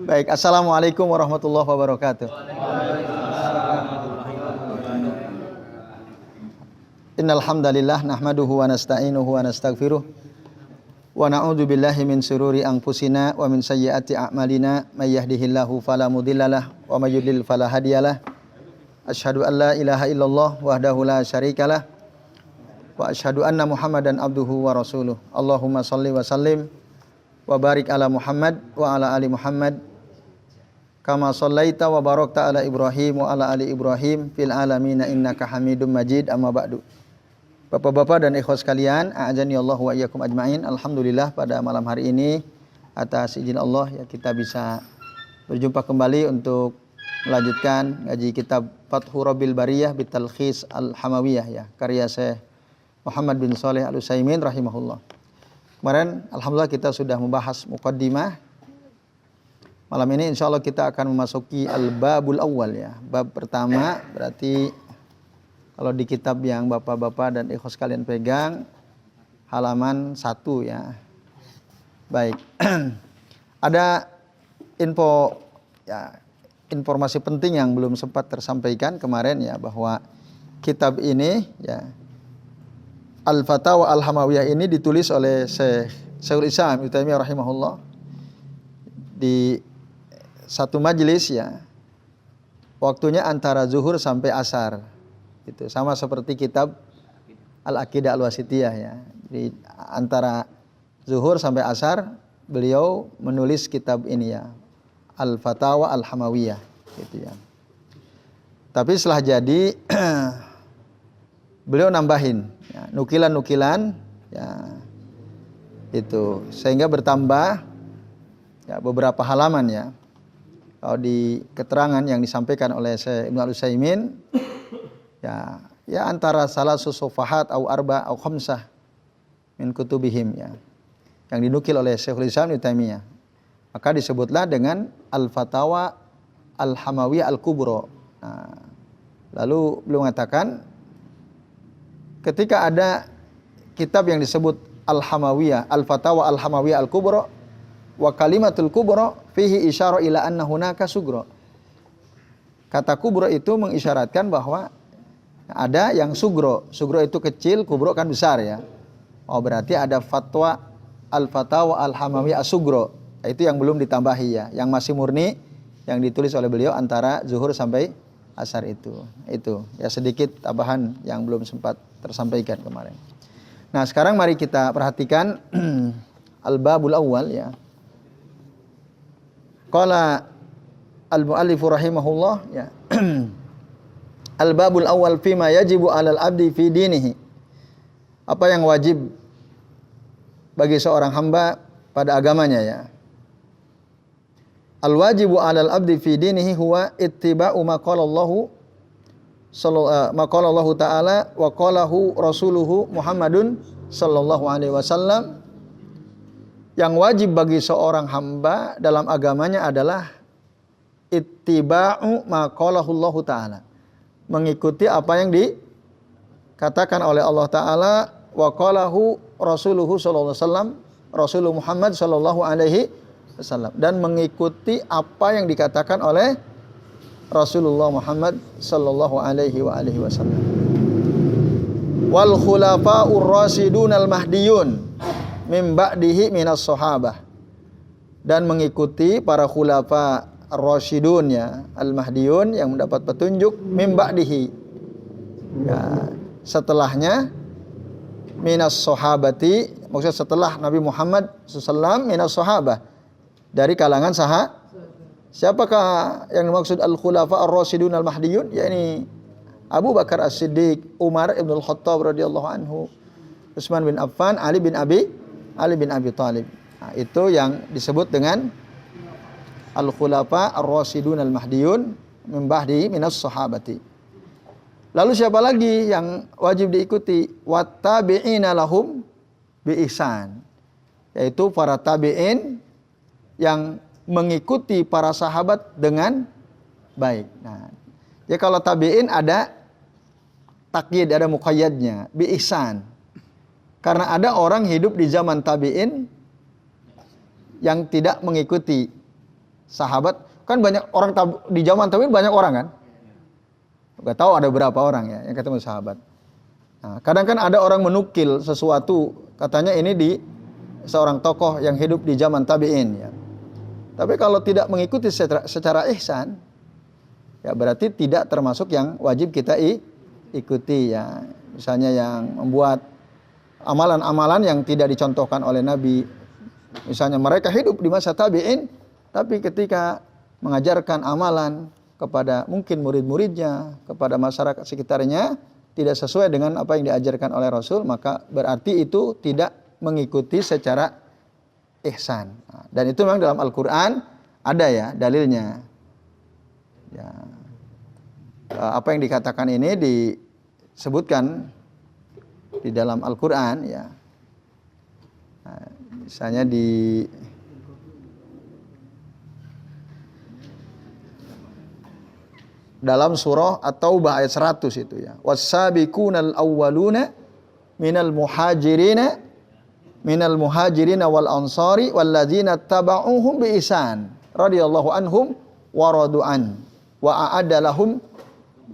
Baik, assalamualaikum warahmatullahi wabarakatuh. Innal hamdalillah nahmaduhu wa nasta'inuhu wa nastaghfiruh wa na'udzu billahi min shururi anfusina wa min sayyiati a'malina may yahdihillahu fala mudhillalah wa may yudlil fala hadiyalah. Asyhadu an la ilaha illallah wahdahu la syarikalah wa asyhadu anna Muhammadan abduhu wa rasuluh. Allahumma shalli wa sallim wa barik ala Muhammad wa ala ali Muhammad kama shallaita wa barakta ala Ibrahim wa ala ali Ibrahim fil alamin innaka Hamidum Majid. Amma ba'du. Bapak-bapak dan ikhwas sekalian, a'azani Allah wa iyyakum ajmain. Alhamdulillah pada malam hari ini atas izin Allah ya kita bisa berjumpa kembali untuk melanjutkan ngaji kitab Fathur Rabbil Bariyah bitalkhis Al-Hamawiyah ya, karya Syekh Muhammad bin Shalih Al-Utsaimin rahimahullah. Kemarin alhamdulillah kita sudah membahas muqaddimah. Malam ini insyaallah kita akan memasuki al-babul awal ya. Bab pertama berarti kalau di kitab yang bapak-bapak dan ikhwas sekalian pegang halaman 1 ya. Baik. Ada informasi penting yang belum sempat tersampaikan kemarin ya, bahwa kitab ini ya, Al-Fatawa Al-Hamawiyah ini ditulis oleh Syekhul Islam Ibnu Taimiyah rahimahullah di satu majelis ya. Waktunya antara zuhur sampai asar. Itu sama seperti kitab Al-Aqidah Al-Wasithiyah ya. Di antara zuhur sampai asar beliau menulis kitab ini ya, Al-Fatawa Al-Hamawiyah gitu ya. Tapi setelah jadi beliau nambahin ya, nukilan-nukilan ya, itu sehingga bertambah ya beberapa halaman ya. Kalau di keterangan yang disampaikan oleh Syekh Ibnu Al-Utsaimin ya antara salah susufahat au arba au khamsah min kutubihim ya, yang dinukil oleh Syekhul Islam Ibnu Taimiyah, maka disebutlah dengan Al-Fatawa Al-Hamawiyah Al-Kubra. Nah, lalu beliau mengatakan ketika ada kitab yang disebut Al-Hamawiyah, Al-Fatawa Al-Hamawiyah Al-Kubra wa kalimatul kubra fihi isyara ila anna hunaka sugra. Kata kubra itu mengisyaratkan bahwa ada yang sugro. Sugro itu kecil, kubro kan besar ya. Oh berarti ada fatwa Al-Fatawa Al-Hamawiyah As-Sugro. Itu yang belum ditambahi ya. Yang masih murni yang ditulis oleh beliau antara zuhur sampai asar itu. Itu ya sedikit tambahan yang belum sempat tersampaikan kemarin. Nah sekarang mari kita perhatikan Al-Babul Awwal ya. Qala Al-Mu'allif rahimahullah ya. Al-babul awal fima yajibu 'alal 'abdi fi dinihi. Apa yang wajib bagi seorang hamba pada agamanya ya. Al-wajibu 'alal 'abdi fi dinihi huwa ittiba'u ma qala Allah ta'ala wa qalahu rasuluhu Muhammadun sallallahu alaihi wasallam. Yang wajib bagi seorang hamba dalam agamanya adalah ittiba'u ma qalahu Allah ta'ala, mengikuti apa yang dikatakan oleh Allah Ta'ala wa qalahu rasuluhu sallallahu alaihi wasallam, Rasulullah Muhammad sallallahu alaihi wasallam, dan mengikuti apa yang dikatakan oleh Rasulullah Muhammad sallallahu alaihi wasallam. Wal khulafa'ur rasyidun al mahdiyun min ba'dihi minas sahabah, dan mengikuti para khulafa ar-rasyidun ya, al-mahdiyun yang mendapat petunjuk min ba'dihi ya, setelahnya minas sahabati, maksudnya setelah Nabi Muhammad SAW, minas sahabah, dari kalangan sahabat. Siapakah yang dimaksud al-khulafa ar-rasyidun al-mahdiyun? Yakni Abu Bakar As-Siddiq, Umar ibn al-Khattab radhiyallahu anhu, Utsman bin Affan, Ali bin Abi Thalib. Nah, itu yang disebut dengan Al-Khulafa Ar-Rasyidun Al-Mahdiyun min ba'di minas sahabati. Lalu siapa lagi yang wajib diikuti? Wattabi'ina lahum bi ihsan, yaitu para tabi'in yang mengikuti para sahabat dengan baik. Nah, ya kalau tabi'in ada takyid, ada muqayyadnya bi ihsan. Karena ada orang hidup di zaman tabi'in yang tidak mengikuti sahabat. Kan banyak orang di zaman tabi'in banyak orang kan. Gak tahu ada berapa orang ya yang ketemu sahabat. Nah, kadang kan ada orang menukil sesuatu, katanya ini di seorang tokoh yang hidup di zaman tabi'in ya. Tapi kalau tidak mengikuti secara ihsan, ya berarti tidak termasuk yang wajib kita ikuti ya. Misalnya yang membuat amalan-amalan yang tidak dicontohkan oleh Nabi. Misalnya mereka hidup di masa tabi'in, tapi ketika mengajarkan amalan kepada mungkin murid-muridnya, kepada masyarakat sekitarnya, tidak sesuai dengan apa yang diajarkan oleh Rasul, maka berarti itu tidak mengikuti secara ihsan. Dan itu memang dalam Al-Quran ada ya dalilnya. Ya. Apa yang dikatakan ini disebutkan di dalam Al-Quran ya. Nah, misalnya di dalam surah At-Taubah ayat 100 itu ya. Was-sabiqunal awwaluna minal muhajirina wal ansari walladzina taba'uhum bi ihsan radhiyallahu anhum wa radu'an wa a'adda lahum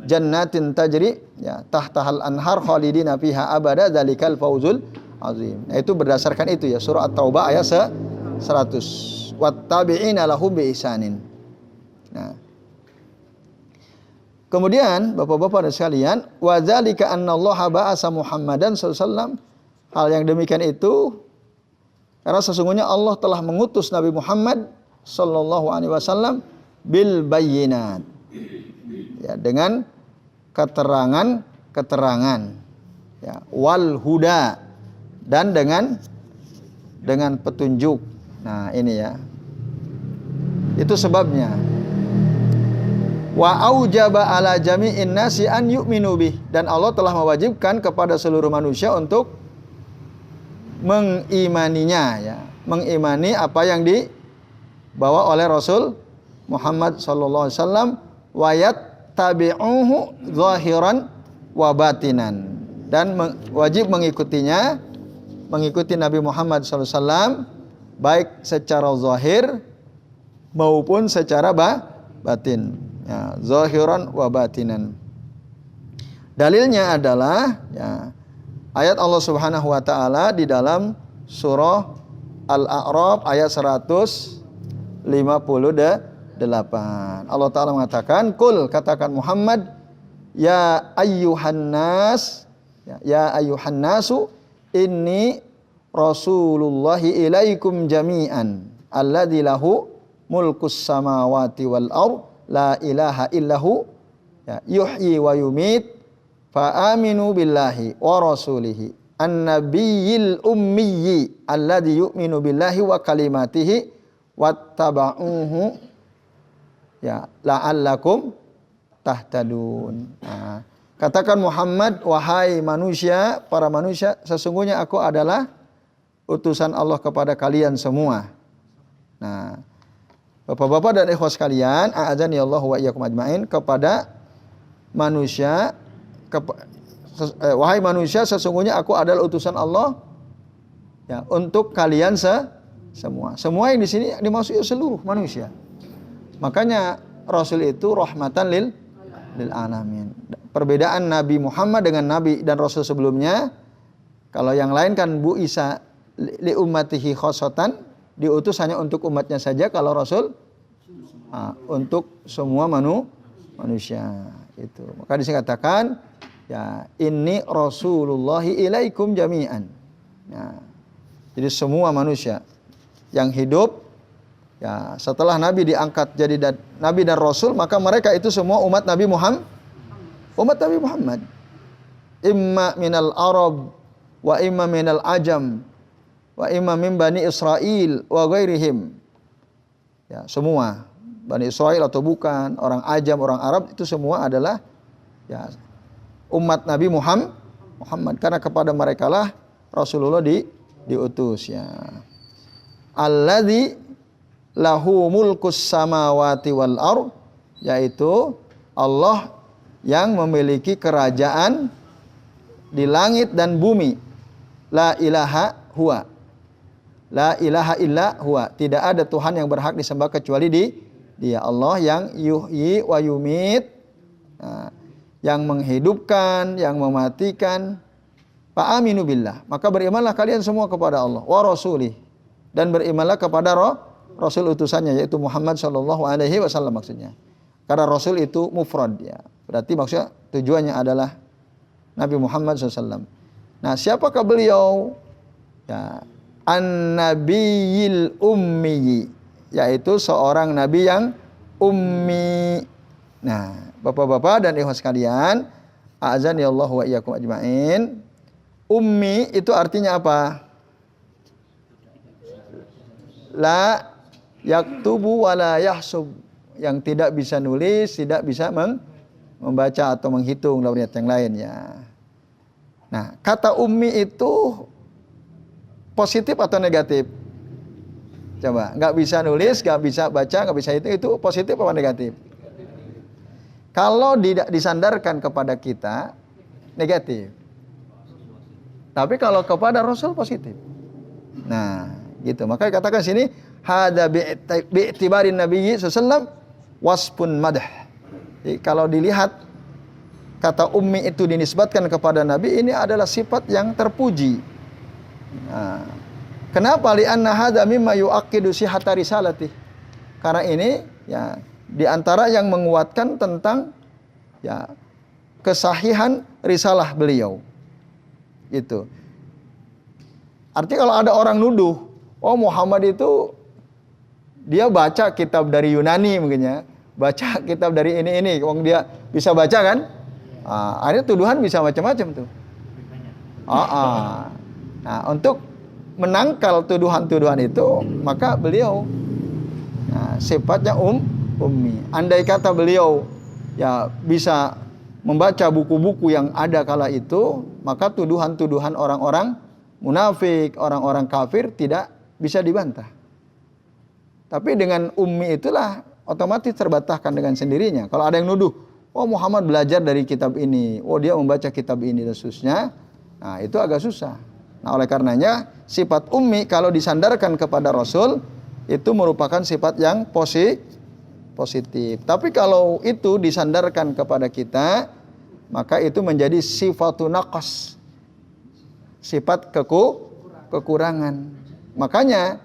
jannatin tajri ya tahtahal anhar khalidina fiha abada dzalikal fawzul azim. Nah, itu berdasarkan itu ya surah At-Taubah ayat 100. Wattabi'ina lahum bi ihsanin. Nah, kemudian Bapak-bapak dan sekalian, wa dzalika annallaha ba'asa Muhammadan sallallahu alaihi wasallam. Hal yang demikian itu karena sesungguhnya Allah telah mengutus Nabi Muhammad sallallahu alaihi wasallam bil bayyinat. Ya, dengan keterangan ya, wal huda dan dengan petunjuk. Nah, ini ya. Itu sebabnya. Wa aujaba ala jami'in nasi an yu'minu bih, dan Allah telah mewajibkan kepada seluruh manusia untuk mengimaninya ya, mengimani apa yang dibawa oleh Rasul Muhammad sallallahu alaihi wasallam, wa yattabi'uhu zahiran wa batinan, dan wajib mengikutinya, mengikuti Nabi Muhammad sallallahu alaihi wasallam baik secara zahir maupun secara batin ya, zahiran wa batinan. Dalilnya adalah ya, ayat Allah Subhanahu wa taala di dalam surah Al-A'raf ayat 158. Allah taala mengatakan, "Qul," katakan Muhammad, ya ayyuhan nas, ya ayyuhan nasu, inni rasulullahi ilaikum jami'an alladzi lahu mulkus samawati wal ard la ilaha illahu ya, yuhyi wa yumit fa aminu billahi wa rasulihi an-nabiyil ummiyyi alladzi yu'minu billahi wa kalimatihi wattaba'uhu ya la'allakum tahtadun. Nah, katakan Muhammad, wahai manusia, para manusia, sesungguhnya aku adalah utusan Allah kepada kalian semua. Nah, Bapak-bapak dan ikhwas sekalian, a'adzani Allah wa iyyakum ajmain, kepada manusia, wahai manusia, sesungguhnya aku adalah utusan Allah ya, untuk kalian semua. Semua yang di sini dimaksud seluruh manusia. Makanya Rasul itu rahmatan lil alamin. Perbedaan Nabi Muhammad dengan Nabi dan Rasul sebelumnya, kalau yang lain kan Bu Isa li ummatihi khosotan, diutus hanya untuk umatnya saja. Kalau Rasul untuk semua manusia itu. Maka dikatakan ya, inni rasulullahi ilaikum jami'an ya, jadi semua manusia yang hidup ya, setelah Nabi diangkat jadi Nabi dan Rasul, maka mereka itu semua umat Nabi Muhammad. Imma minal Arab wa imma minal Ajam wa imma min Bani Israel wa ghairihim. Ya, semua Bani Israel atau bukan, orang Ajam, orang Arab, itu semua adalah ya, umat Nabi Muhammad, karena kepada mereka lah Rasulullah diutus ya. Alladzi lahu mulkus samawati wal ard, yaitu Allah yang memiliki kerajaan di langit dan bumi. La ilaha huwa, la ilaha illa huwa, tidak ada Tuhan yang berhak disembah kecuali Dia Allah yang yuhyi wa yumit, yang menghidupkan, yang mematikan. Fa'aminu billah, maka berimanlah kalian semua kepada Allah wa rasulih, dan berimanlah kepada Rasul utusannya, yaitu Muhammad sallallahu alaihi wasallam maksudnya. Karena Rasul itu mufrad ya. Berarti maksudnya tujuannya adalah Nabi Muhammad SAW. Nah, siapakah beliau? Ya, an-nabiyil ummi, yaitu seorang nabi yang ummi. Nah, Bapak-bapak dan ikhwan sekalian, a'azani Allah wa iyyakum ajmain. Ummi itu artinya apa? La yaktubu wa la yahsub, yang tidak bisa nulis, tidak bisa membaca atau menghitung dalam riwayat yang lain ya. Nah, kata ummi itu positif atau negatif? Coba, nggak bisa nulis, nggak bisa baca, nggak bisa hitung, itu positif atau negatif? Kalau disandarkan kepada kita, negatif. Tapi kalau kepada Rasul positif. Nah, gitu. Maka katakan sini hada bi'tibarin nabiyyi sallallahu wasfun madah. Jadi, kalau dilihat kata ummi itu dinisbatkan kepada Nabi, ini adalah sifat yang terpuji. Nah, kenapa? Li'anna hadza mimma yu'akkidu sihhata risalati. Karena ini ya di antara yang menguatkan tentang ya kesahihan risalah beliau. Itu. Artinya kalau ada orang nuduh, oh Muhammad itu dia baca kitab dari Yunani mungkin ya, baca kitab dari ini, wong dia bisa baca kan? Akhirnya tuduhan bisa macam-macam tuh. Nah, untuk menangkal tuduhan-tuduhan itu, maka beliau sifatnya ummi. Andai kata beliau ya bisa membaca buku-buku yang ada kala itu, maka tuduhan-tuduhan orang-orang munafik, orang-orang kafir tidak bisa dibantah. Tapi dengan ummi itulah otomatis terbantahkan dengan sendirinya. Kalau ada yang nuduh, oh Muhammad belajar dari kitab ini, oh dia membaca kitab ini dan seterusnya, nah itu agak susah. Nah oleh karenanya sifat ummi kalau disandarkan kepada Rasul itu merupakan sifat yang positif. Tapi kalau itu disandarkan kepada kita, maka itu menjadi sifatun naqas, sifat kekurangan. Makanya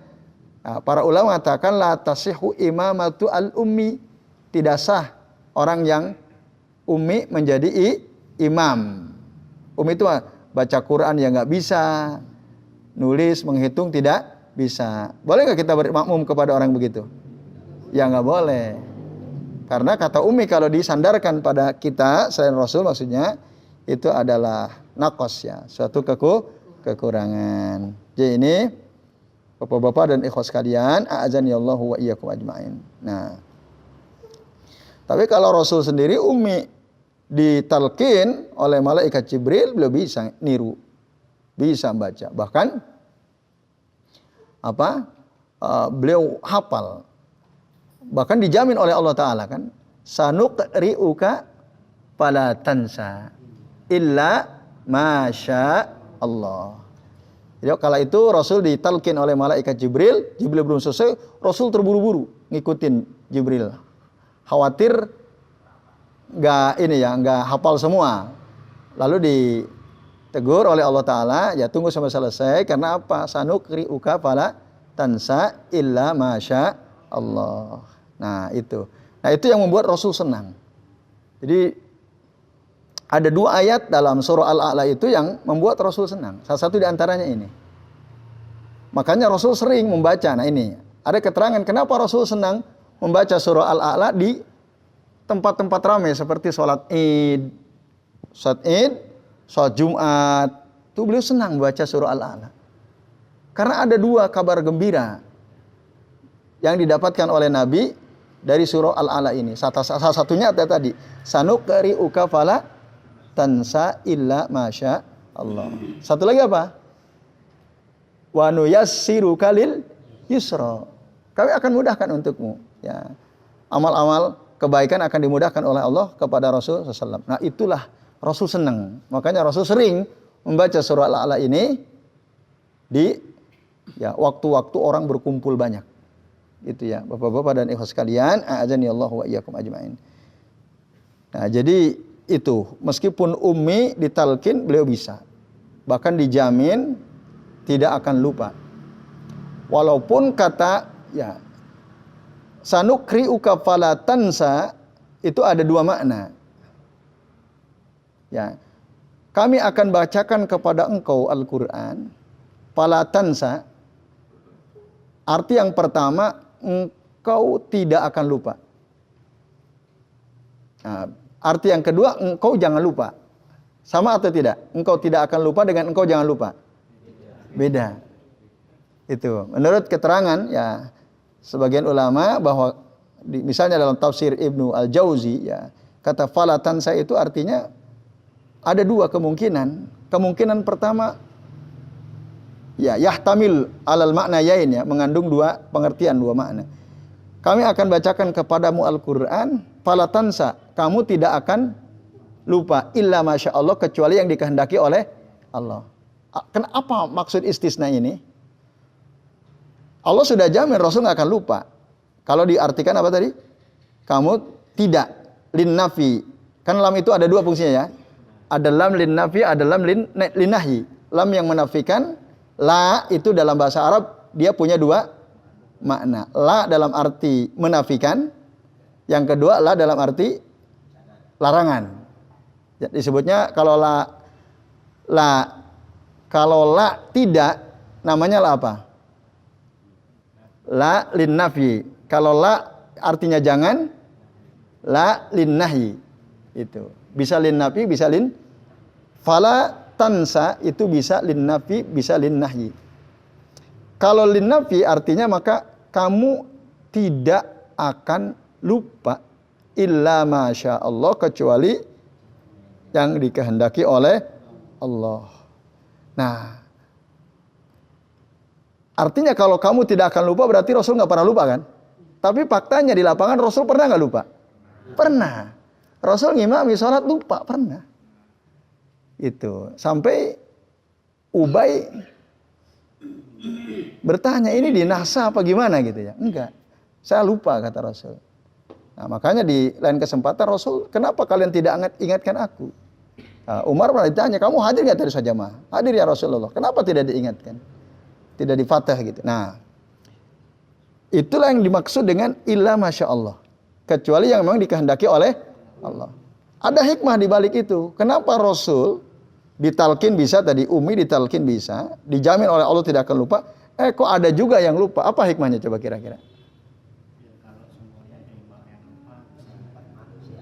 para ulama mengatakan la tasihhu imamatu al-ummi, tidak sah orang yang ummi menjadi imam. Ummi itu baca Quran ya nggak bisa, nulis, menghitung tidak bisa. Boleh nggak kita bermakmum kepada orang begitu? Ya nggak boleh. Karena kata ummi kalau disandarkan pada kita selain Rasul maksudnya itu adalah naqas ya, suatu kekurangan. Jadi ini Bapak-bapak dan ikhwas sekalian, a'azani Allahu wa iyyakum ajmain. Nah, tapi kalau Rasul sendiri ummi, ditalkin oleh malaikat Jibril, beliau bisa niru, bisa baca. Bahkan beliau hafal. Bahkan dijamin oleh Allah Ta'ala kan, sanuqri'uka fala tansa illa masya Allah. Jadi kala itu Rasul ditalkin oleh malaikat Jibril belum selesai, Rasul terburu-buru ngikutin Jibril. Khawatir nggak hafal semua. Lalu ditegur oleh Allah Ta'ala, ya tunggu sampai selesai, karena apa? Sanuqri'uka fala tansa illa masya Allah. Nah itu yang membuat Rasul senang. Jadi ada 2 ayat dalam surah Al-A'la itu yang membuat Rasul senang. Salah satu di antaranya ini. Makanya Rasul sering membaca. Nah ini, ada keterangan kenapa Rasul senang membaca surah Al-A'la di tempat-tempat ramai seperti sholat Id, sholat Jumat. Itu beliau senang membaca surah Al-A'la. Karena ada 2 kabar gembira yang didapatkan oleh Nabi dari surah Al-A'la ini. Salah satunya ada tadi, sanuqri'uka fala tansa illa masya Allah. Satu lagi apa? Wa nuyassiruka lil yusra. Kami akan mudahkan untukmu. Ya. Amal-amal kebaikan akan dimudahkan oleh Allah kepada Rasul SAW. Nah itulah Rasul senang. Makanya Rasul sering membaca surah Al-A'la ini di waktu-waktu orang berkumpul banyak. Gitu ya, Bapak-bapak dan ikhwas sekalian, a'adzani Allah wa iyyakum ajmain. Nah, jadi itu, meskipun ummi ditalkin beliau bisa. Bahkan dijamin tidak akan lupa. Walaupun kata ya sanukri'uka fala tansa itu ada dua makna. Ya. Kami akan bacakan kepada engkau Al-Qur'an fala tansa. Arti yang pertama, engkau tidak akan lupa. Nah, arti yang kedua, engkau jangan lupa. Sama atau tidak? Engkau tidak akan lupa dengan engkau jangan lupa. Beda. Itu. Menurut keterangan ya sebagian ulama bahwa misalnya dalam tafsir Ibnu Al-Jauzi ya, kata fala tansa itu artinya ada dua kemungkinan. Kemungkinan pertama ya yahtamil alal makna yain ya, mengandung dua pengertian, dua makna. Kami akan bacakan kepadamu Al-Qur'an fala tansa, kamu tidak akan lupa illa masya Allah, kecuali yang dikehendaki oleh Allah. Kenapa maksud istisna ini? Allah sudah jamin Rasul nggak akan lupa. Kalau diartikan apa tadi? Kamu tidak lin nafi. Kan lam itu ada dua fungsinya ya. Ada lam lin nafi, ada lam lin nahi. Lam yang menafikan, la itu dalam bahasa Arab dia punya dua makna. La dalam arti menafikan, yang kedua la dalam arti larangan. Disebutnya kalau la tidak, namanya la apa? La lin nafi. Kalau la artinya jangan, la lin nahi. Itu. Bisa lin nafi, bisa lin fala tansa itu bisa lin nafi, bisa lin nahi. Kalau lin nafi artinya maka kamu tidak akan lupa illa masya Allah, kecuali yang dikehendaki oleh Allah. Nah, artinya kalau kamu tidak akan lupa berarti Rasul nggak pernah lupa kan? Tapi faktanya di lapangan Rasul pernah nggak lupa? Pernah. Rasul ngimami sholat lupa, pernah. Itu. Sampai Ubay bertanya, ini dinasa apa gimana gitu ya? Enggak. Saya lupa kata Rasul. Nah, makanya di lain kesempatan Rasul, kenapa kalian tidak ingatkan aku? Nah, Umar pernah ditanya, kamu hadir nggak tadi saja mah? Hadir ya Rasulullah. Kenapa tidak diingatkan? Tidak difatah gitu. Nah, itulah yang dimaksud dengan illa masya Allah. Kecuali yang memang dikehendaki oleh Allah. Ada hikmah di balik itu. Kenapa Rasul ditalkin bisa tadi, Umi ditalkin bisa, dijamin oleh Allah tidak akan lupa. Kok ada juga yang lupa? Apa hikmahnya coba kira-kira?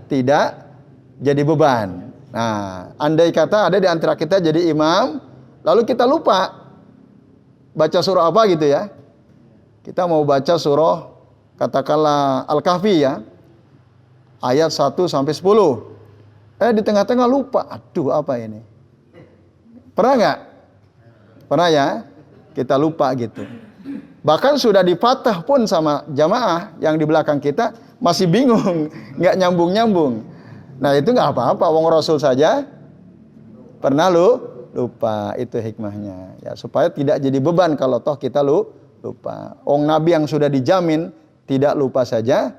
Tidak jadi beban. Nah, andai kata ada di antara kita jadi imam, lalu kita lupa baca surah apa gitu ya. Kita mau baca surah katakanlah Al-Kahfi ya. Ayat 1 sampai 10. Di tengah-tengah lupa. Aduh, apa ini? Pernah nggak? Pernah ya? Kita lupa gitu. Bahkan sudah dipatah pun sama jamaah yang di belakang kita masih bingung, nggak nyambung-nyambung. Nah, itu nggak apa-apa. Wong Rasul saja pernah lupa, itu hikmahnya ya, supaya tidak jadi beban kalau toh kita lupa. Nabi yang sudah dijamin tidak lupa saja,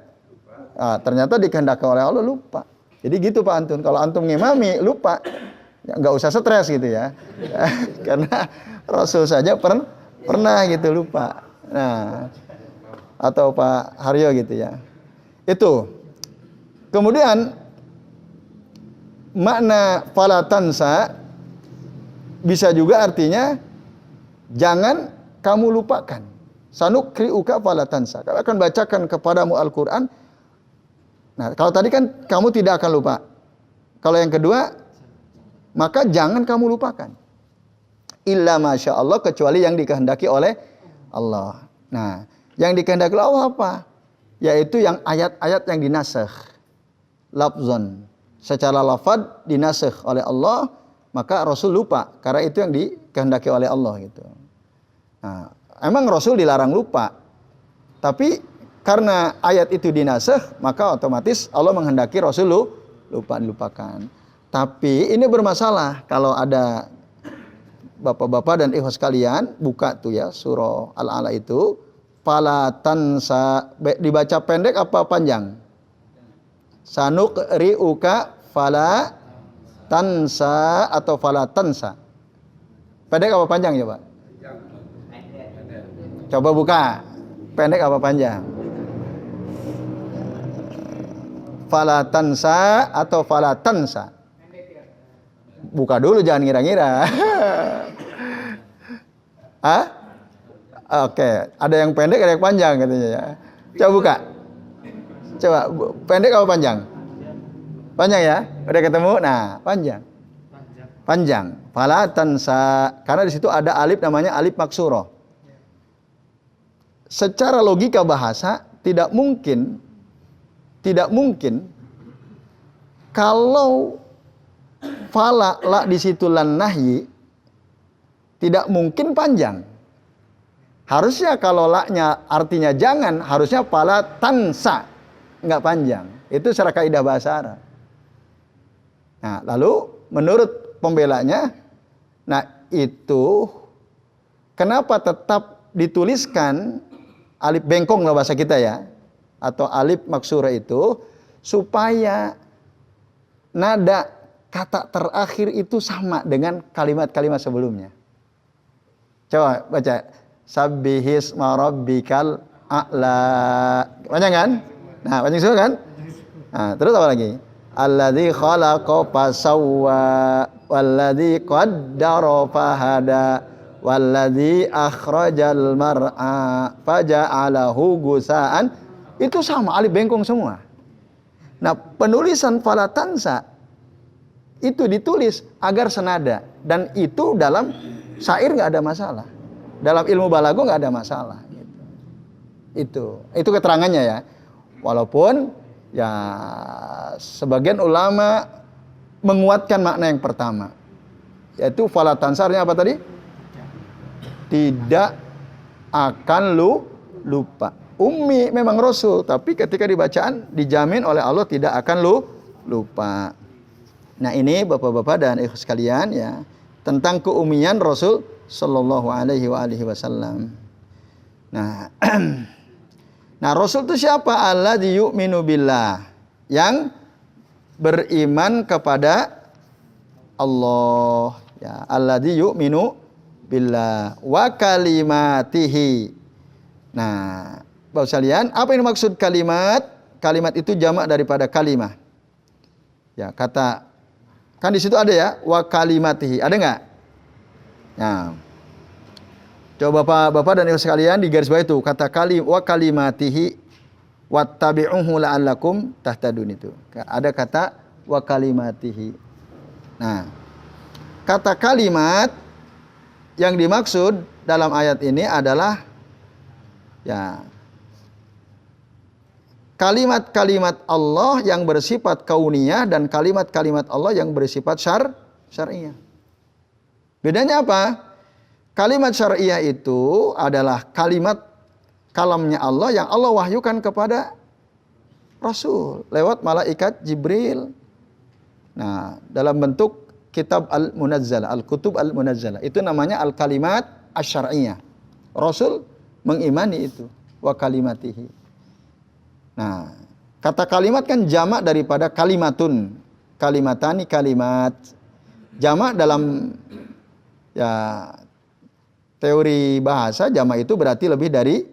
ternyata dikehendaki oleh Allah lupa. Jadi gitu Pak Antun, kalau antum ngimami lupa, ya nggak usah stres gitu ya, karena Rasul saja pernah gitu lupa. Nah, atau Pak Haryo gitu ya. Itu. Kemudian makna fala tansa bisa juga artinya jangan kamu lupakan. Sanukri'uka fala tansa. Kami akan bacakan kepadamu Al-Qur'an. Nah, kalau tadi kan kamu tidak akan lupa. Kalau yang kedua, maka jangan kamu lupakan. Illa masya Allah, kecuali yang dikehendaki oleh Allah. Nah, yang dikehendaki oleh Allah apa? Yaitu yang ayat-ayat yang dinasakh. Lafzon. Secara lafad dinasakh oleh Allah, maka Rasul lupa. Karena itu yang dikehendaki oleh Allah gitu. Nah, emang Rasul dilarang lupa. Tapi karena ayat itu dinasakh, maka otomatis Allah menghendaki Rasul lupakan. Tapi ini bermasalah kalau ada bapak-bapak dan ikhwas sekalian buka tuh ya surah Al-A'la itu, fala tansa. Dibaca pendek apa panjang? Sanuqri'uka fala tansa atau fala tansa? Pendek apa panjang coba? Coba buka. Pendek apa panjang? Fala tansa atau fala tansa? Buka dulu, jangan ngira-ngira. Hah? Oke, ada yang pendek, ada yang panjang katanya ya. Coba buka. Coba, pendek apa panjang? Panjang ya? Udah ketemu? Nah, panjang. Panjang. Fala tansa. Karena di situ ada alif namanya alif maksurah. Secara logika bahasa tidak mungkin kalau fala la di situ lan nahyi tidak mungkin panjang. Harusnya kalau la-nya artinya jangan, harusnya fala tansa, enggak panjang. Itu secara kaidah bahasa Arab. Nah, lalu menurut pembelanya, nah itu kenapa tetap dituliskan alif bengkong lah bahasa kita ya, atau alif maksurah itu supaya nada kata terakhir itu sama dengan kalimat-kalimat sebelumnya. Coba baca, sabbihisma rabbikal a'la. Banyak kan? Nah, banyak semua kan? Nah, terus apa lagi? Alladzi khalaqa fasawwa walladzi qaddara fahada walladzi akhrajal mar'a faja'alahu gusaan. Itu sama, alif bengkong semua. Nah, penulisan fala tansa itu ditulis agar senada, dan itu dalam syair nggak ada masalah, dalam ilmu balago nggak ada masalah. Itu keterangannya ya. Walaupun ya sebagian ulama menguatkan makna yang pertama, yaitu fala tansarnya apa tadi? Tidak akan lupa. Ummi memang Rasul, tapi ketika dibacaan dijamin oleh Allah tidak akan lupa. Nah, ini Bapak-bapak dan ibu sekalian ya, tentang keumian Rasul sallallahu alaihi wasallam. Nah, nah Rasul itu siapa? Alladzi yu'minu billah, yang beriman kepada Allah ya. Alladzi yu'minu billah wa kalimatihi. Nah, Bapak sekalian, apa yang dimaksud kalimat? Kalimat itu jamak daripada kalimah. Ya, kata kan di situ ada ya, wa kalimatihi. Ada enggak? Nah, coba Bapak dan Ibu sekalian di garis bawah itu kata wa kalimatihi wattabi'uhu la'allakum tahtadun itu. Ada kata wa kalimatihi. Nah, kata kalimat yang dimaksud dalam ayat ini adalah ya kalimat-kalimat Allah yang bersifat kauniyah dan kalimat-kalimat Allah yang bersifat syar'iyah. Bedanya apa? Kalimat syar'iyah itu adalah kalimat kalamnya Allah yang Allah wahyukan kepada Rasul lewat malaikat Jibril. Nah, dalam bentuk kitab al-munazzalah, al-kutub al-munazzalah. Itu namanya al-kalimat asy-syar'iyah. Rasul mengimani itu, wa kalimatihi. Nah, kata kalimat kan jamak daripada kalimatun. Kalimatani kalimat. Jamak dalam ya teori bahasa, jamak itu berarti lebih dari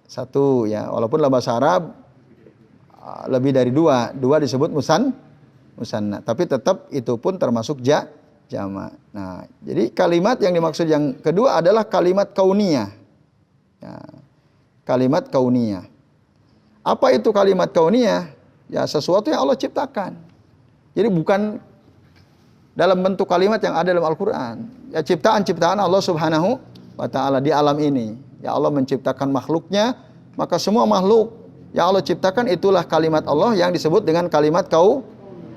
satu ya. Walaupun dalam bahasa Arab lebih dari dua. Dua disebut musanna. Tapi tetap itu pun termasuk jamak. Nah, jadi kalimat yang dimaksud yang kedua adalah kalimat kauniyah. Ya, kalimat kauniyah. Apa itu kalimat kauniyah? Ya, sesuatu yang Allah ciptakan. Jadi bukan dalam bentuk kalimat yang ada dalam Al-Quran. Ya, ciptaan-ciptaan Allah Subhanahu wa ta'ala di alam ini. Ya, Allah menciptakan makhluknya, maka semua makhluk yang Allah ciptakan itulah kalimat Allah yang disebut dengan kalimat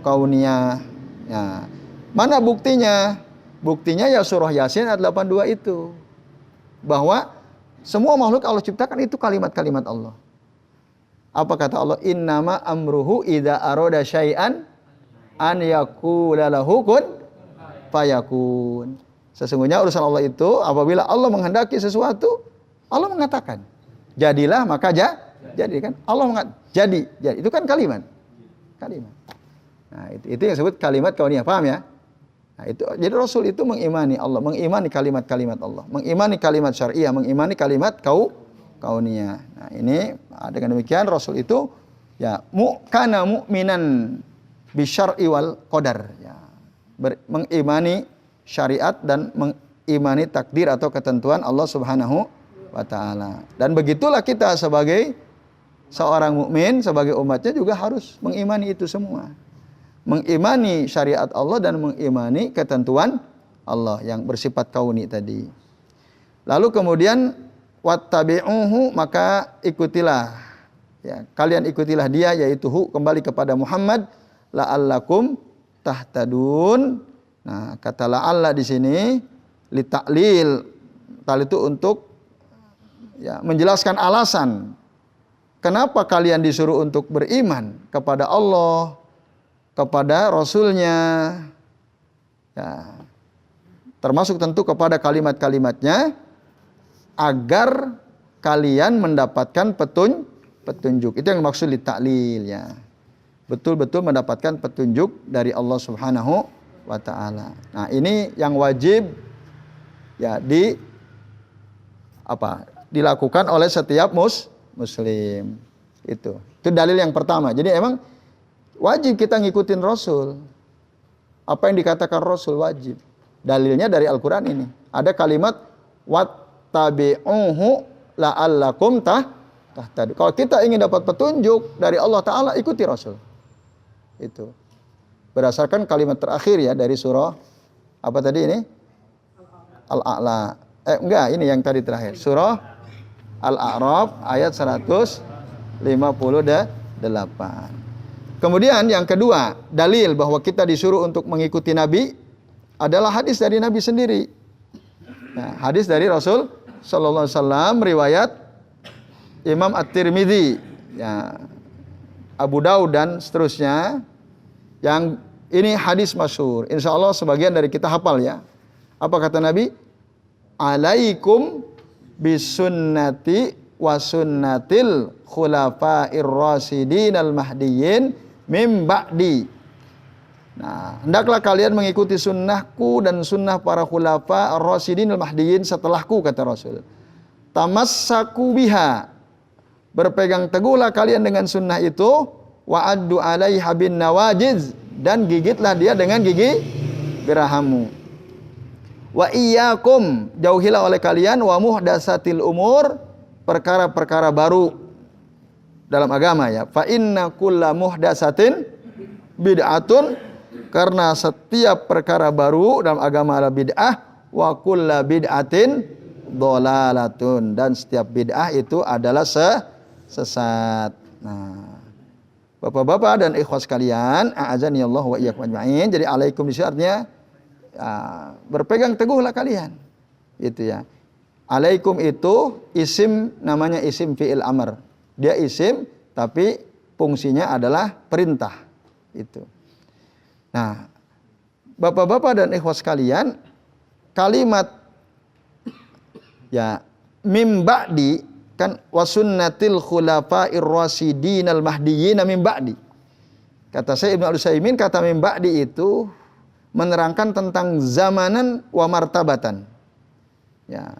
kauniyah. Ya. Mana buktinya? Buktinya ya surah Yasin ayat 82 itu. Bahwa semua makhluk Allah ciptakan itu kalimat-kalimat Allah. Apa kata Allah? Innama amruhu idza arada syai'an an yaqula lahu kun fayakun. Sesungguhnya urusan Allah itu apabila Allah menghendaki sesuatu, Allah mengatakan. jadilah maka jadi kan. Allah mengatakan jadi. Itu kan kalimat. Nah, itu yang disebut kalimat kauniyah. Paham ya? Nah, itu jadi Rasul itu mengimani Allah, mengimani kalimat-kalimat Allah, mengimani kalimat syariah, mengimani kalimat kauniyah. Nah, ini dengan demikian Rasul itu ya kana mu'minan bisyar'i wal qadar ya. Mengimani syariat dan mengimani takdir atau ketentuan Allah Subhanahu wa taala. Dan begitulah kita sebagai seorang mukmin, sebagai umatnya juga harus mengimani itu semua. Mengimani syariat Allah dan mengimani ketentuan Allah yang bersifat kauni tadi. Lalu kemudian wattabi'uhu, maka ikutilah ya, kalian ikutilah dia, yaitu kembali kepada Muhammad, la'allakum tahtadun. Nah, kata la'alla di sini li ta'lil. Tal itu untuk ya, menjelaskan alasan kenapa kalian disuruh untuk beriman kepada Allah, kepada Rasulnya, ya, termasuk tentu kepada kalimat-kalimatnya, agar kalian mendapatkan petunjuk. Itu yang maksud li ta'lil ya. Betul-betul mendapatkan petunjuk dari Allah Subhanahu wa taala. Nah, ini yang wajib ya dilakukan oleh setiap muslim. Itu dalil yang pertama. Jadi emang wajib kita ngikutin Rasul. Apa yang dikatakan Rasul wajib. Dalilnya dari Al-Quran ini. Ada kalimat wattabi'uhu la'allakum tahtadun. Kalau kita ingin dapat petunjuk dari Allah Ta'ala, ikuti Rasul. Itu. Berdasarkan kalimat terakhir ya dari surah apa tadi ini? Al-A'la. Enggak, ini yang tadi terakhir. Surah Al-A'raf ayat 158. Kemudian yang kedua, dalil bahwa kita disuruh untuk mengikuti Nabi adalah hadis dari Nabi sendiri. Nah, hadis dari Rasul sallallahu alaihi wasallam riwayat Imam At-Tirmidzi, ya, Abu Daud dan seterusnya. Yang ini hadis masyhur. Insyaallah sebagian dari kita hafal ya. Apa kata Nabi? Alaikum bisunnati wa sunnatil khulafa'ir rasyidin al-mahdiyyin mim ba'di. Nah, hendaklah kalian mengikuti sunnahku dan sunnah para khulafa ar-rasyidin al-mahdiyyin setelahku, kata Rasul. Tamassaku biha. Berpegang teguhlah kalian dengan sunnah itu, wa addu 'alaiha bin nawajiz, dan gigitlah dia dengan gigi gerahammu. Wa iyyakum, jauhilah oleh kalian wa muhdatsatil umur, perkara-perkara baru dalam agama ya. Fa inna kulla muhdatsatin bid'atun, karena setiap perkara baru dalam agama adalah bid'ah, wa kulla bid'atin dhalalatun, dan setiap bid'ah itu adalah sesat. Nah, Bapak-bapak dan ikhwas sekalian, a'azani Allah wa iyyakum ajma'in. Jadi alaikum di artinya berpegang teguhlah kalian. Itu ya. Alaikum itu isim, namanya isim fi'il amr. Dia isim tapi fungsinya adalah perintah. Itu. Nah, Bapak-bapak dan ikhwas sekalian, kalimat ya mim ba'di kan wasunnatil khulafa'ir rasyidin al-mahdiyyin mim ba'di. Kata saya Ibnu Al-Utsaimin, kata mim ba'di itu menerangkan tentang zamanan wa martabatan. Ya.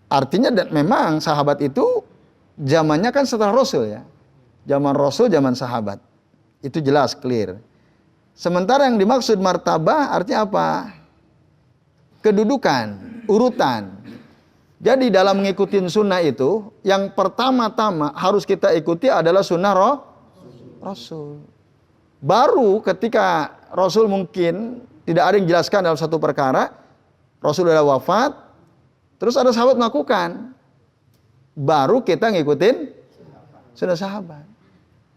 Artinya dan memang sahabat itu zamannya kan setelah Rasul ya. Zaman Rasul, zaman sahabat. Itu jelas, clear. Sementara yang dimaksud martabah artinya apa? Kedudukan, urutan. Jadi dalam mengikuti sunnah itu, yang pertama-tama harus kita ikuti adalah sunnah Rasul. Baru ketika Rasul mungkin tidak ada yang jelaskan dalam satu perkara, Rasul sudah wafat, terus ada sahabat melakukan, baru kita ngikutin sunnah sahabat.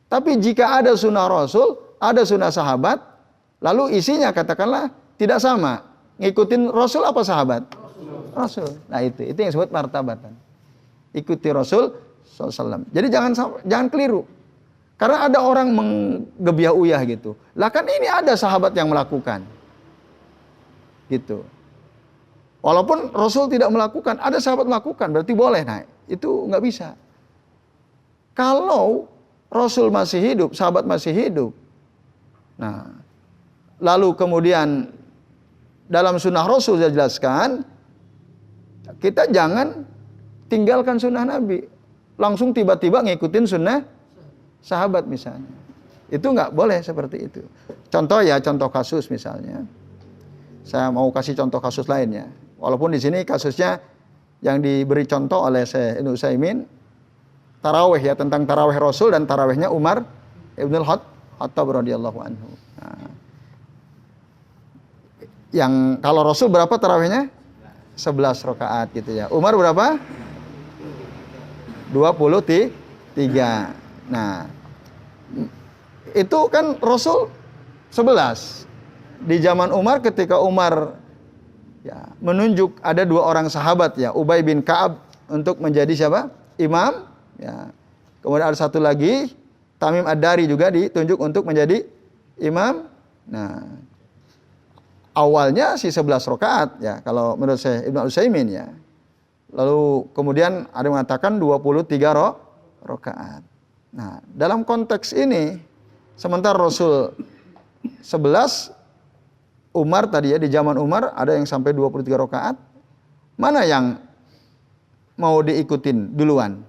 Tapi jika ada sunnah Rasul, ada sunnah sahabat, lalu isinya katakanlah tidak sama, ngikutin Rasul apa sahabat? Rasul. Nah itu yang disebut martabatan. Ikuti Rasul SAW. Jadi jangan keliru. Karena ada orang menggebiah-uyah gitu. Lah kan ini ada sahabat yang melakukan. Gitu. Walaupun Rasul tidak melakukan, ada sahabat melakukan, berarti boleh. Nah, Itu nggak bisa. Kalau Rasul masih hidup, sahabat masih hidup, nah, lalu kemudian dalam sunnah Rasul saya jelaskan, kita jangan tinggalkan sunnah Nabi, langsung tiba-tiba ngikutin sunnah sahabat misalnya. Itu nggak boleh seperti itu. Contoh kasus misalnya. Saya mau kasih contoh kasus lainnya. Walaupun di sini kasusnya yang diberi contoh oleh Syekh Ibnu Utsaimin, tarawih ya, tentang tarawih Rasul dan tarawihnya Umar Ibnul Khattab radhiyallahu anhu. Nah, yang kalau Rasul berapa tarawihnya? 11 rakaat gitu ya. Umar berapa? 23. Nah, itu kan Rasul 11. Di zaman Umar, ketika Umar ya, menunjuk ada 2 orang sahabat ya, Ubay bin Ka'ab untuk menjadi siapa? Imam. Ya. Kemudian ada satu lagi, Tamim Ad-Dari juga ditunjuk untuk menjadi imam. Nah, awalnya sih 11 rakaat ya, kalau menurut saya Ibnu Utsaimin ya. Lalu kemudian ada yang mengatakan 23 rakaat. Nah, dalam konteks ini, sementara Rasul 11, Umar tadi ya, di zaman Umar ada yang sampai 23 rakaat. Mana yang mau diikutin duluan?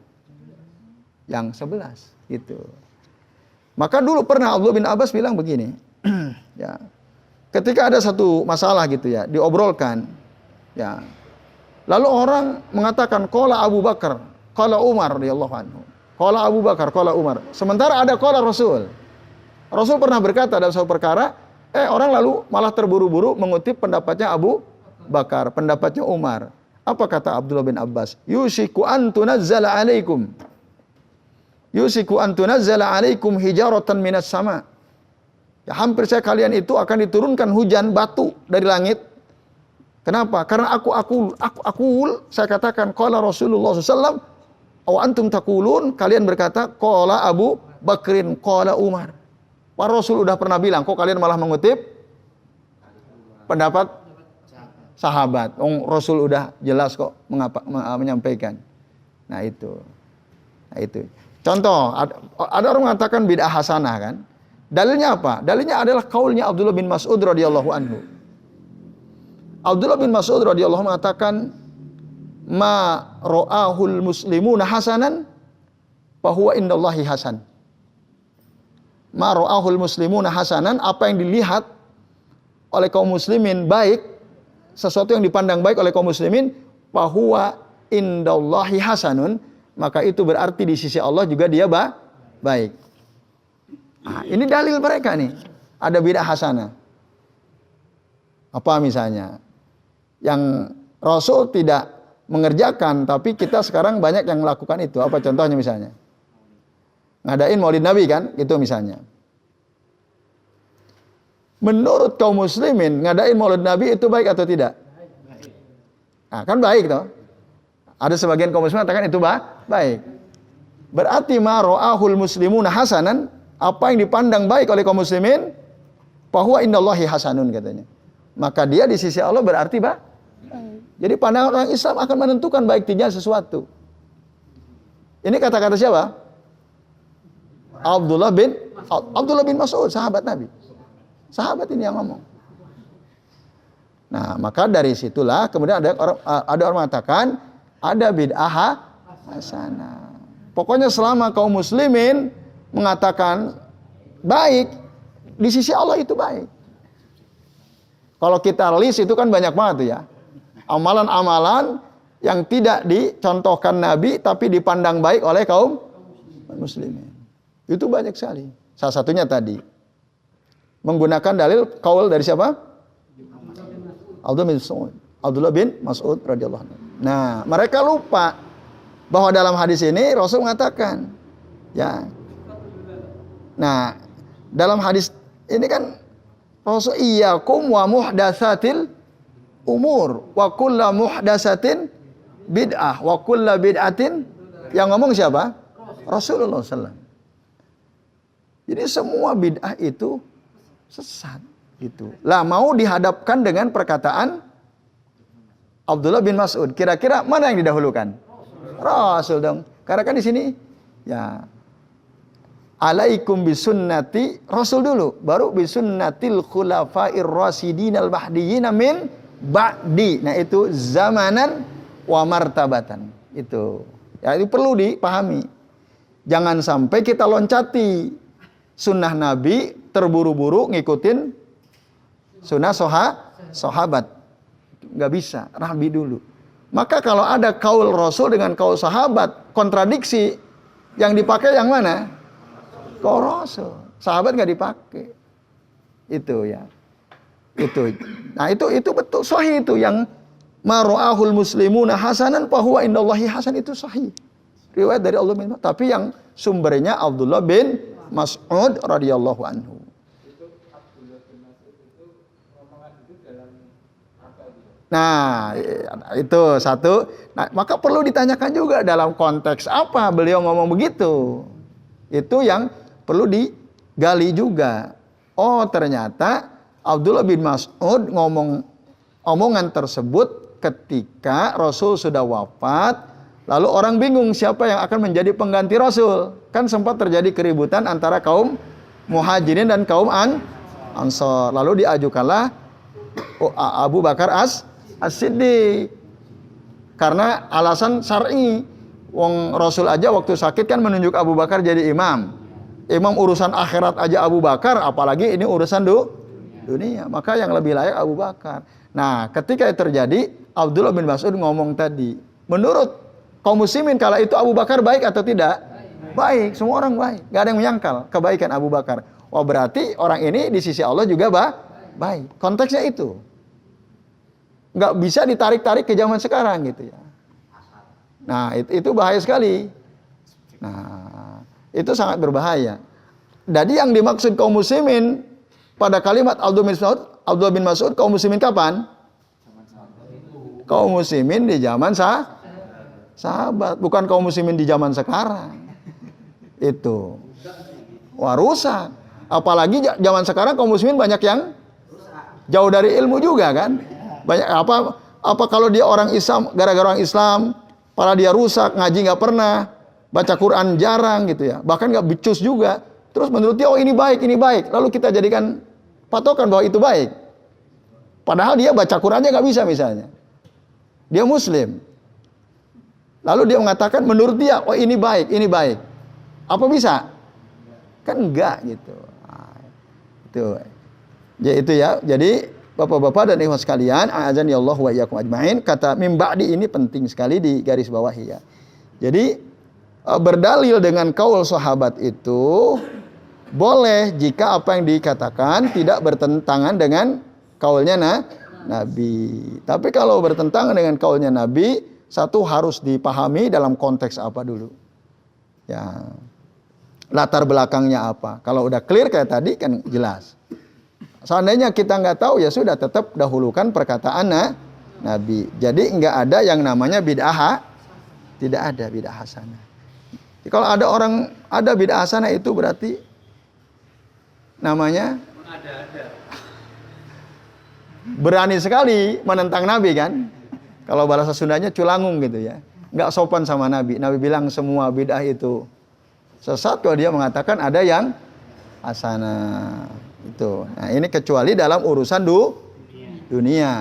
Yang 11 gitu. Maka dulu pernah Abdullah bin Abbas bilang begini, ya. Ketika ada satu masalah gitu ya, diobrolkan, ya. Lalu orang mengatakan qala Abu Bakar, qala Umar radhiyallahu anhu. Qala Abu Bakar, qala Umar. Sementara ada qala Rasul. Rasul pernah berkata dalam suatu perkara, orang lalu malah terburu-buru mengutip pendapatnya Abu Bakar, pendapatnya Umar. Apa kata Abdullah bin Abbas? Yusiku an tunazzala alaikum. Yusiku an tunazzala alaikum hijaratan minas sama. Ya, hampir saya kalian itu akan diturunkan hujan batu dari langit. Kenapa? Karena aku saya katakan qala Rasulullah SAW, aw antum taqulun, kalian berkata qala Abu Bakrin qala Umar. Para Rasul udah pernah bilang, kok kalian malah mengutip pendapat sahabat? Rasul udah jelas kok menyampaikan. Nah itu. Contoh, ada orang mengatakan bid'ah hasanah kan? Dalilnya apa? Dalilnya adalah kaulnya Abdullah bin Mas'ud radhiyallahu anhu. Abdullah bin Mas'ud radhiyallahu mengatakan, ma ra'ahul muslimuna hasanan fahuwa indallahi hasan. Ma ra'ahul muslimuna hasanan, apa yang dilihat oleh kaum muslimin baik, sesuatu yang dipandang baik oleh kaum muslimin, fahuwa indallahi hasanun, maka itu berarti di sisi Allah juga dia baik. Nah, ini dalil mereka nih. Ada bid'ah hasanah. Apa misalnya? Yang Rasul tidak mengerjakan, tapi kita sekarang banyak yang melakukan itu. Apa contohnya misalnya? Ngadain Maulid Nabi kan? Itu misalnya. Menurut kaum muslimin, ngadain Maulid Nabi itu baik atau tidak? Nah, kan baik toh. Ada sebagian kaum muslimin mengatakan itu baik. Berarti ma ra'ahul muslimuna hasanan, apa yang dipandang baik oleh kaum muslimin, fahuwa indallahi hasanun katanya. Maka dia di sisi Allah berarti baik. Jadi pandangan orang Islam akan menentukan baik tidaknya sesuatu. Ini kata-kata siapa? Abdullah bin Mas'ud, sahabat Nabi. Sahabat ini yang ngomong. Nah, maka dari situlah kemudian ada orang mengatakan ada bid'ah hasanah. Pokoknya selama kaum muslimin mengatakan baik, di sisi Allah itu baik. Kalau kita list itu kan banyak banget tuh ya. Amalan-amalan yang tidak dicontohkan Nabi tapi dipandang baik oleh kaum muslimin. Itu banyak sekali. Salah satunya tadi menggunakan dalil kaul dari siapa? Abdullah bin Mas'ud radhiyallahu anhu. Nah, mereka lupa bahwa dalam hadis ini Rasul mengatakan, ya. Nah, dalam hadis ini kan Rasul iyyakum wa muhdatsatil umur wa kullu muhdatsatin bid'ah wa kullu bid'atin, yang ngomong siapa? Rasulullah SAW. Jadi semua bid'ah itu sesat gitu. Lah mau dihadapkan dengan perkataan Abdullah bin Mas'ud. Kira-kira mana yang didahulukan? Rasul dong. Karena kan di sini ya alaikum bisunnati Rasul dulu, baru bisunnatil khulafair rasyidin al-mahdiyyin min ba'di. Nah, itu zamanan wa martabatan. Itu. Ya, itu perlu dipahami. Jangan sampai kita loncati sunnah Nabi terburu-buru ngikutin sunnah sahabat. Nggak bisa, Nabi dulu. Maka kalau ada kaul Rasul dengan kaul sahabat, kontradiksi, yang dipakai yang mana? Kaul Rasul. Sahabat nggak dipakai. Itu ya. Itu. Nah, itu betul sahih itu yang maru'ahul muslimuna hasanan fahuwa indallahi hasan, itu sahih. Riwayat dari Allah bin Mas'ud, tapi yang sumbernya Abdullah bin Mas'ud radhiyallahu anhu. Nah, itu satu. Nah, maka perlu ditanyakan juga dalam konteks apa beliau ngomong begitu. Itu yang perlu digali juga. Oh, ternyata Abdullah bin Mas'ud ngomong omongan tersebut ketika Rasul sudah wafat, lalu orang bingung siapa yang akan menjadi pengganti Rasul. Kan sempat terjadi keributan antara kaum Muhajirin dan kaum Ansor. Lalu diajukanlah Abu Bakar As-Siddiq. Karena alasan syar'i. Wong Rasul aja waktu sakit kan menunjuk Abu Bakar jadi imam. Imam urusan akhirat aja Abu Bakar, apalagi ini urusan dunia. Maka yang lebih layak Abu Bakar. Nah, ketika itu terjadi, Abdullah bin Mas'ud ngomong tadi, menurut kaum muslimin kala itu Abu Bakar baik atau tidak? Baik, semua orang baik. Gak ada yang menyangkal kebaikan Abu Bakar. Oh, berarti orang ini di sisi Allah juga baik. Konteksnya itu. Gak bisa ditarik-tarik ke zaman sekarang gitu ya. Nah, itu bahaya sekali. Nah, itu sangat berbahaya. Jadi yang dimaksud kaum muslimin pada kalimat Abdullah bin Mas'ud, kaum muslimin kapan? Kaum muslimin di zaman sahabat, bukan kaum muslimin di zaman sekarang. Itu. Wah, rusak. Apalagi zaman sekarang kaum muslimin banyak yang jauh dari ilmu juga kan? Banyak apa kalau dia orang Islam, gara-gara orang Islam, malah dia rusak, ngaji nggak pernah, baca Quran jarang gitu ya. Bahkan nggak becus juga. Terus menurut dia, oh ini baik. Lalu kita jadikan patokan bahwa itu baik. Padahal dia baca Qurannya nggak bisa misalnya. Dia Muslim. Lalu dia mengatakan menurut dia, oh ini baik. Apa bisa? Kan enggak gitu. Nah, itu ya. Jadi Bapak-bapak dan ikhwan sekalian, a'azani Allah wa iyyakum ajmain, kata mim ba'di ini penting sekali di garis bawahi ya. Jadi berdalil dengan kaul sahabat itu boleh jika apa yang dikatakan tidak bertentangan dengan kaulnya Nabi. Tapi kalau bertentangan dengan kaulnya Nabi, satu harus dipahami dalam konteks apa dulu. Ya. Latar belakangnya apa. Kalau udah clear kayak tadi kan jelas. Seandainya kita nggak tahu, ya sudah, tetap dahulukan perkataan Nabi. Jadi nggak ada yang namanya bid'ah, tidak ada bid'ah hasanah. Kalau ada orang ada bid'ah hasanah itu berarti namanya berani sekali menentang Nabi kan? Kalau bahasa Sundanya culangung gitu ya, nggak sopan sama Nabi. Nabi bilang semua bid'ah itu sesat, kalau dia mengatakan ada yang hasanah. Itu. Nah, ini kecuali dalam urusan dunia.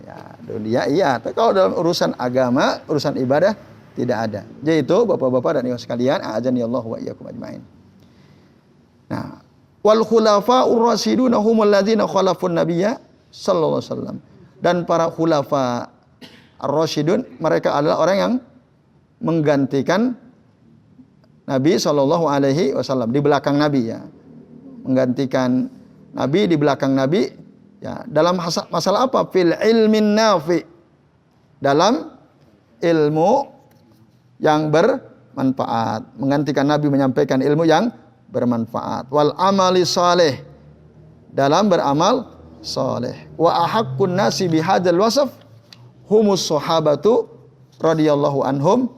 Ya, dunia iya. Tapi kalau dalam urusan agama, urusan ibadah tidak ada. Jadi itu Bapak-bapak dan ibu sekalian, a'adzani Allah wa iyyakum ajmain. Nah, wal khulafa'ur rasyiduna humul ladzina khalafun nabiyya sallallahu alaihi wasallam. Dan para khulafa ar-rasyidun, mereka adalah orang yang menggantikan Nabi sallallahu alaihi wasallam, di belakang Nabi ya. Menggantikan Nabi, di belakang Nabi ya, dalam masalah apa? Fil ilmin nafi, dalam ilmu yang bermanfaat, menggantikan Nabi menyampaikan ilmu yang bermanfaat. Wal amali saleh, dalam beramal saleh. Wa ahaqqun nasi bihadzal wasf humus sahabatu radhiyallahu anhum.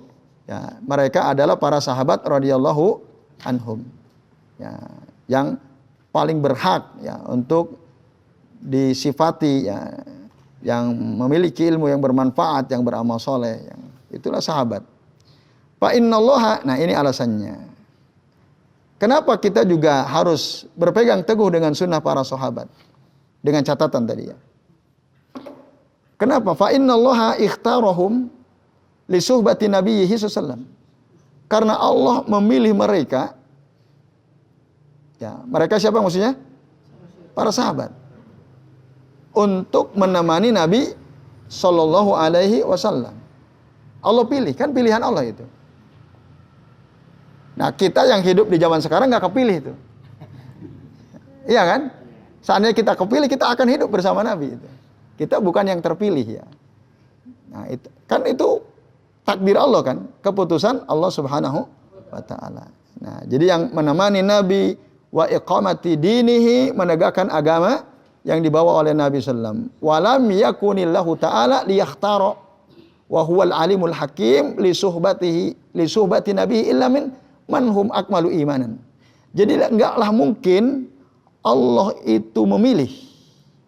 Ya, mereka adalah para sahabat radhiyallahu anhum. Ya, yang paling berhak ya untuk disifati ya, yang memiliki ilmu yang bermanfaat, yang beramal soleh, yang itulah sahabat. Fa innallaha, nah ini alasannya. Kenapa kita juga harus berpegang teguh dengan sunnah para sahabat? Dengan catatan tadi ya. Kenapa? Fa innallaha ikhtarahum li suhbati nabiyhi sallallahu. Karena Allah memilih mereka. Ya, mereka siapa maksudnya? Para sahabat. Untuk menemani Nabi sallallahu alaihi wasallam. Allah pilih, kan pilihan Allah itu. Nah, kita yang hidup di zaman sekarang nggak kepilih itu. Iya kan? Seandainya kita kepilih, kita akan hidup bersama Nabi itu. Kita bukan yang terpilih ya. Nah, itu takdir Allah kan, keputusan Allah Subhanahu wa taala. Nah, jadi yang menemani Nabi wa iqamati dinihi, menegakkan agama yang dibawa oleh Nabi sallam. Walam yakunillahu taala liyakhtara wa huwal alimul hakim li suhbati nabihi illa min manhum akmalu imanan. Jadi enggaklah mungkin Allah itu memilih.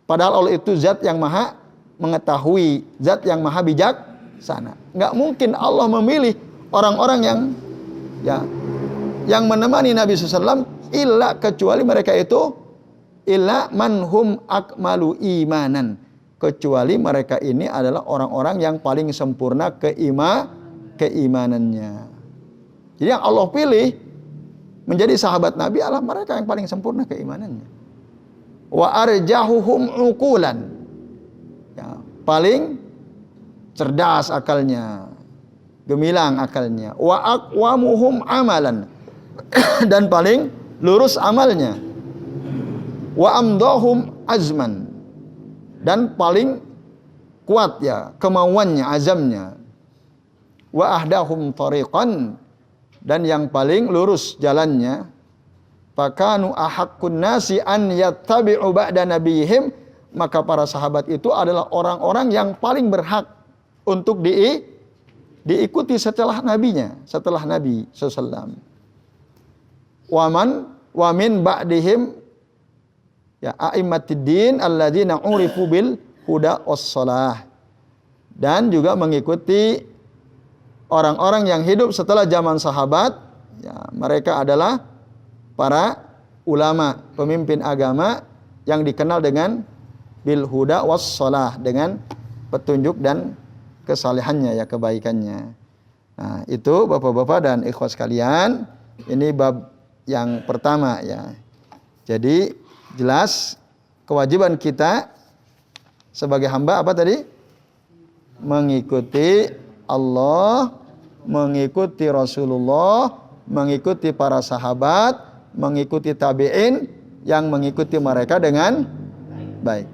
Padahal Allah itu zat yang maha mengetahui, zat yang maha bijaksana. Enggak mungkin Allah memilih orang-orang yang menemani Nabi SAW illa kecuali mereka itu illa manhum akmalu imanan. Kecuali mereka ini adalah orang-orang yang paling sempurna keimanannya. Jadi yang Allah pilih menjadi sahabat Nabi adalah mereka yang paling sempurna keimanannya. Wa arjahuhum uqulan. Ya, paling cerdas akalnya, gemilang akalnya. Wa aqwamuhum amalan. Dan paling lurus amalnya. Wa amdahum azman. Dan paling kuat ya kemauannya, azamnya. Wa ahdahum tariqan, dan yang paling lurus jalannya. Fakanu ahaqqun nasi an yattabi'u ba'da nabiyihim, maka para sahabat itu adalah orang-orang yang paling berhak untuk diikuti setelah nabinya, setelah Nabi sallallahu. Wa min ba'dihim ya a'immatiddin alladzina urifu bil huda wassalah, dan juga mengikuti orang-orang yang hidup setelah zaman sahabat, ya mereka adalah para ulama, pemimpin agama yang dikenal dengan bil huda wassalah, dengan petunjuk dan kesalehannya ya, kebaikannya. Nah, itu Bapak-bapak dan ikhwat sekalian, ini bab yang pertama ya. Jadi jelas kewajiban kita sebagai hamba apa tadi? Mengikuti Allah, mengikuti Rasulullah, mengikuti para sahabat, mengikuti tabi'in yang mengikuti mereka dengan baik.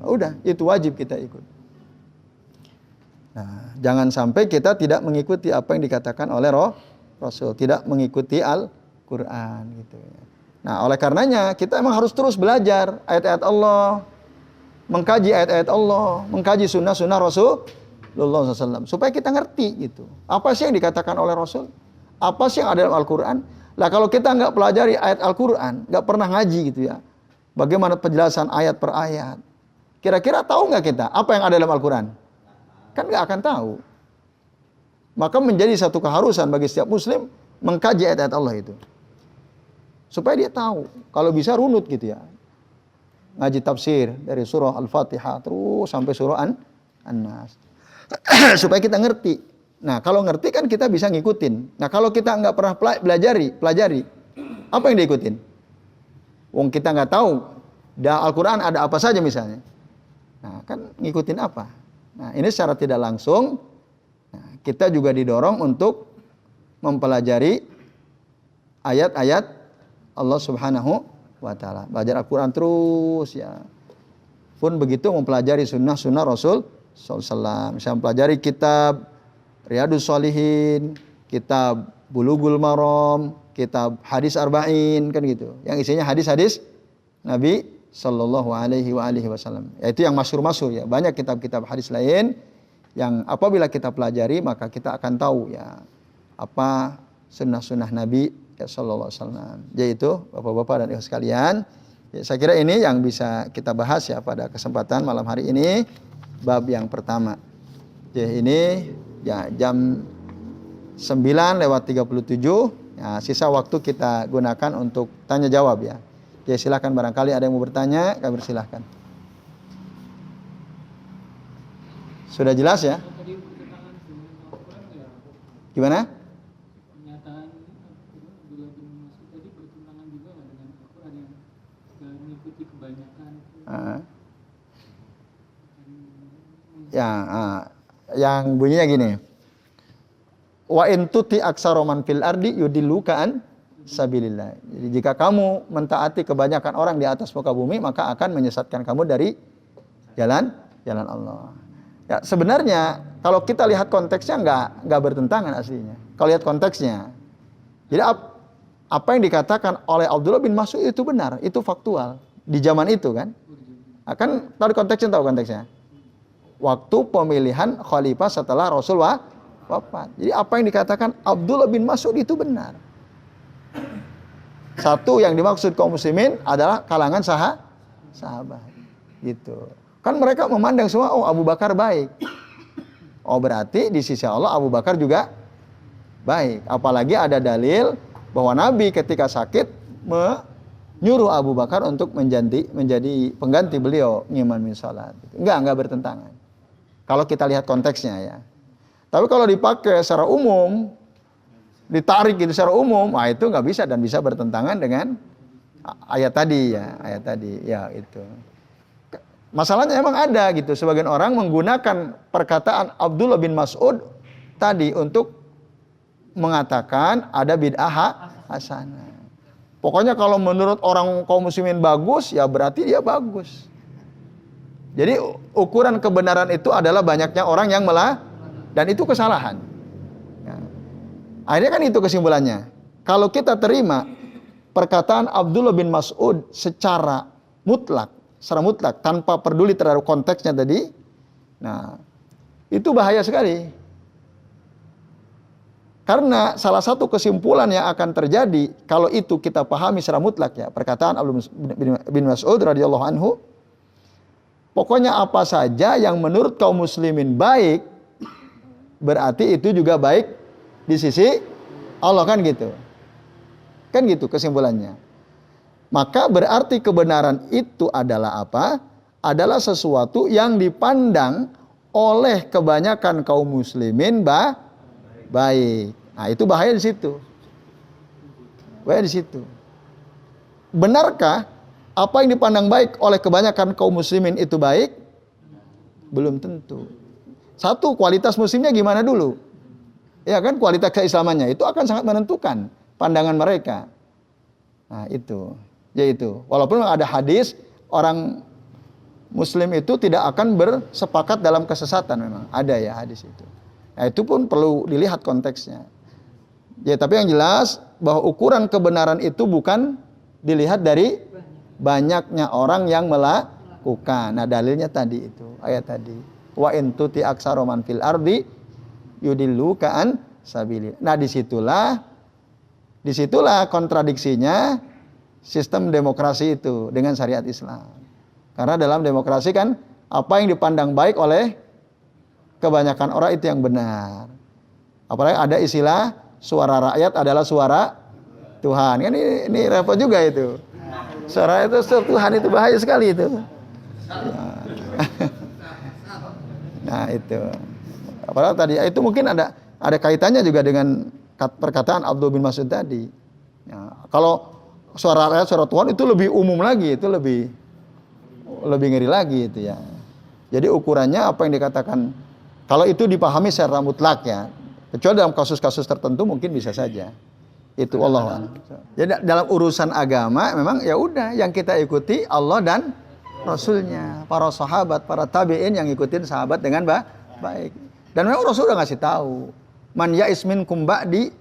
Udah, itu wajib kita ikut. Nah, jangan sampai kita tidak mengikuti apa yang dikatakan oleh Rasul, tidak mengikuti Al-Qur'an gitu ya. Nah, oleh karenanya kita emang harus terus belajar ayat-ayat Allah, mengkaji ayat-ayat Allah, mengkaji sunnah-sunnah Rasulullah SAW, supaya kita ngerti gitu. Apa sih yang dikatakan oleh Rasul? Apa sih yang ada dalam Al-Quran? Lah kalau kita nggak pelajari ayat Al-Quran, nggak pernah ngaji gitu ya, bagaimana penjelasan ayat per ayat? Kira-kira tahu nggak kita apa yang ada dalam Al-Quran? Kan nggak akan tahu. Maka menjadi satu keharusan bagi setiap Muslim mengkaji ayat-ayat Allah itu, supaya dia tahu. Kalau bisa runut gitu ya. Ngaji tafsir dari surah Al-Fatihah terus sampai surah An-Nas. Supaya kita ngerti. Nah, kalau ngerti kan kita bisa ngikutin. Nah, kalau kita nggak pernah pelajari, apa yang diikutin? Wong kita nggak tahu da Al-Quran ada apa saja misalnya. Nah, kan ngikutin apa? Nah, ini secara tidak langsung kita juga didorong untuk mempelajari ayat-ayat Allah Subhanahu wa ta'ala. Belajar Al-Quran terus ya. Pun begitu mempelajari sunnah-sunnah Rasul SAW. Misalnya mempelajari kitab Riyadus Shalihin, kitab Bulughul Maram, kitab Hadis Arba'in, kan gitu. Yang isinya hadis-hadis Nabi Sallallahu Alaihi Wasallam. Yaitu yang masyhur-masyhur ya. Banyak kitab-kitab hadis lain yang apabila kita pelajari maka kita akan tahu ya apa sunnah-sunnah Nabi ya Sallallahu Alaihi Wasallam. Yaitu Bapak-bapak dan ibu sekalian, ya, saya kira ini yang bisa kita bahas ya pada kesempatan malam hari ini, bab yang pertama. Ya ini ya jam 9:37. Ya, sisa waktu kita gunakan untuk tanya jawab ya. Ya silakan, barangkali ada yang mau bertanya, kami persilahkan. Sudah jelas ya? Gimana? Pernyataan Abdullah bin Mas'ud tadi bertentangan juga nggak dengan Al-Quran yang mengikuti kebanyakan? Yang bunyinya gini. Wa in tuti aksaroman fil ardi yudilluka an sabilillah. Jadi jika kamu mentaati kebanyakan orang di atas muka bumi, maka akan menyesatkan kamu dari jalan Allah. Ya, sebenarnya kalau kita lihat konteksnya nggak bertentangan aslinya. Kalau lihat konteksnya, jadi apa yang dikatakan oleh Abdullah bin Mas'ud itu benar, itu faktual di zaman itu kan. Akan tahu konteksnya. Waktu pemilihan khalifah setelah Rasulullah wafat. Jadi apa yang dikatakan Abdullah bin Mas'ud itu benar. Satu yang dimaksud kaum muslimin adalah kalangan sahabat. Gitu. Kan mereka memandang semua, oh Abu Bakar baik. Oh berarti di sisi Allah Abu Bakar juga baik. Apalagi ada dalil bahwa Nabi ketika sakit menyuruh Abu Bakar untuk menjadi pengganti beliau ngiman min salat. Enggak bertentangan. Kalau kita lihat konteksnya ya. Tapi kalau dipakai secara umum, ditarik gitu secara umum, itu nggak bisa dan bisa bertentangan dengan ayat tadi ya itu. Masalahnya emang ada gitu, sebagian orang menggunakan perkataan Abdullah bin Mas'ud tadi untuk mengatakan ada bid'ah hasanah. Pokoknya kalau menurut orang kaum muslimin bagus, ya berarti dia bagus. Jadi ukuran kebenaran itu adalah banyaknya orang yang dan itu kesalahan. Ya. Akhirnya kan itu kesimpulannya. Kalau kita terima perkataan Abdullah bin Mas'ud secara mutlak tanpa peduli terhadap konteksnya tadi, nah itu bahaya sekali. Karena salah satu kesimpulan yang akan terjadi kalau itu kita pahami secara mutlak ya, perkataan Abdullah bin Mas'ud radhiyallahu anhu, pokoknya apa saja yang menurut kaum muslimin baik, berarti itu juga baik di sisi Allah, kan gitu. Kan gitu kesimpulannya. Maka berarti kebenaran itu adalah apa? Adalah sesuatu yang dipandang oleh kebanyakan kaum muslimin baik. Nah, itu bahaya di situ. Bahaya di situ. Benarkah apa yang dipandang baik oleh kebanyakan kaum muslimin itu baik? Belum tentu. Satu, kualitas muslimnya gimana dulu? Ya kan, kualitas keislamannya itu akan sangat menentukan pandangan mereka. Nah, itu. Yaitu, walaupun ada hadis orang muslim itu tidak akan bersepakat dalam kesesatan, memang ada ya hadis itu. Nah, itu pun perlu dilihat konteksnya. Ya, tapi yang jelas bahwa ukuran kebenaran itu bukan dilihat dari banyaknya orang yang melakukan. Nah, dalilnya tadi itu, ayat tadi. Wa in tuti aksaroman fil ardi yudilluka an sabili. Nah, disitulah kontradiksinya sistem demokrasi itu dengan syariat Islam. Karena dalam demokrasi kan apa yang dipandang baik oleh kebanyakan orang itu yang benar. Apalagi ada istilah suara rakyat adalah suara Tuhan. Kan ini repot juga itu. Suara Tuhan itu bahaya sekali itu. Ya. Nah, itu. Apalagi tadi itu mungkin ada kaitannya juga dengan perkataan Abdul bin Mas'ud tadi. Ya, kalau suara rakyat, suara Tuhan itu lebih umum lagi, itu lebih ngeri lagi itu ya. Jadi ukurannya apa yang dikatakan, kalau itu dipahami secara mutlak ya, kecuali dalam kasus-kasus tertentu mungkin bisa saja. Itu Allah. Jadi dalam urusan agama memang ya udah yang kita ikuti Allah dan Rasulnya, para sahabat, para tabi'in yang ngikutin sahabat dengan baik. Dan memang Rasul udah ngasih tahu, man ya'is minkum ba'di,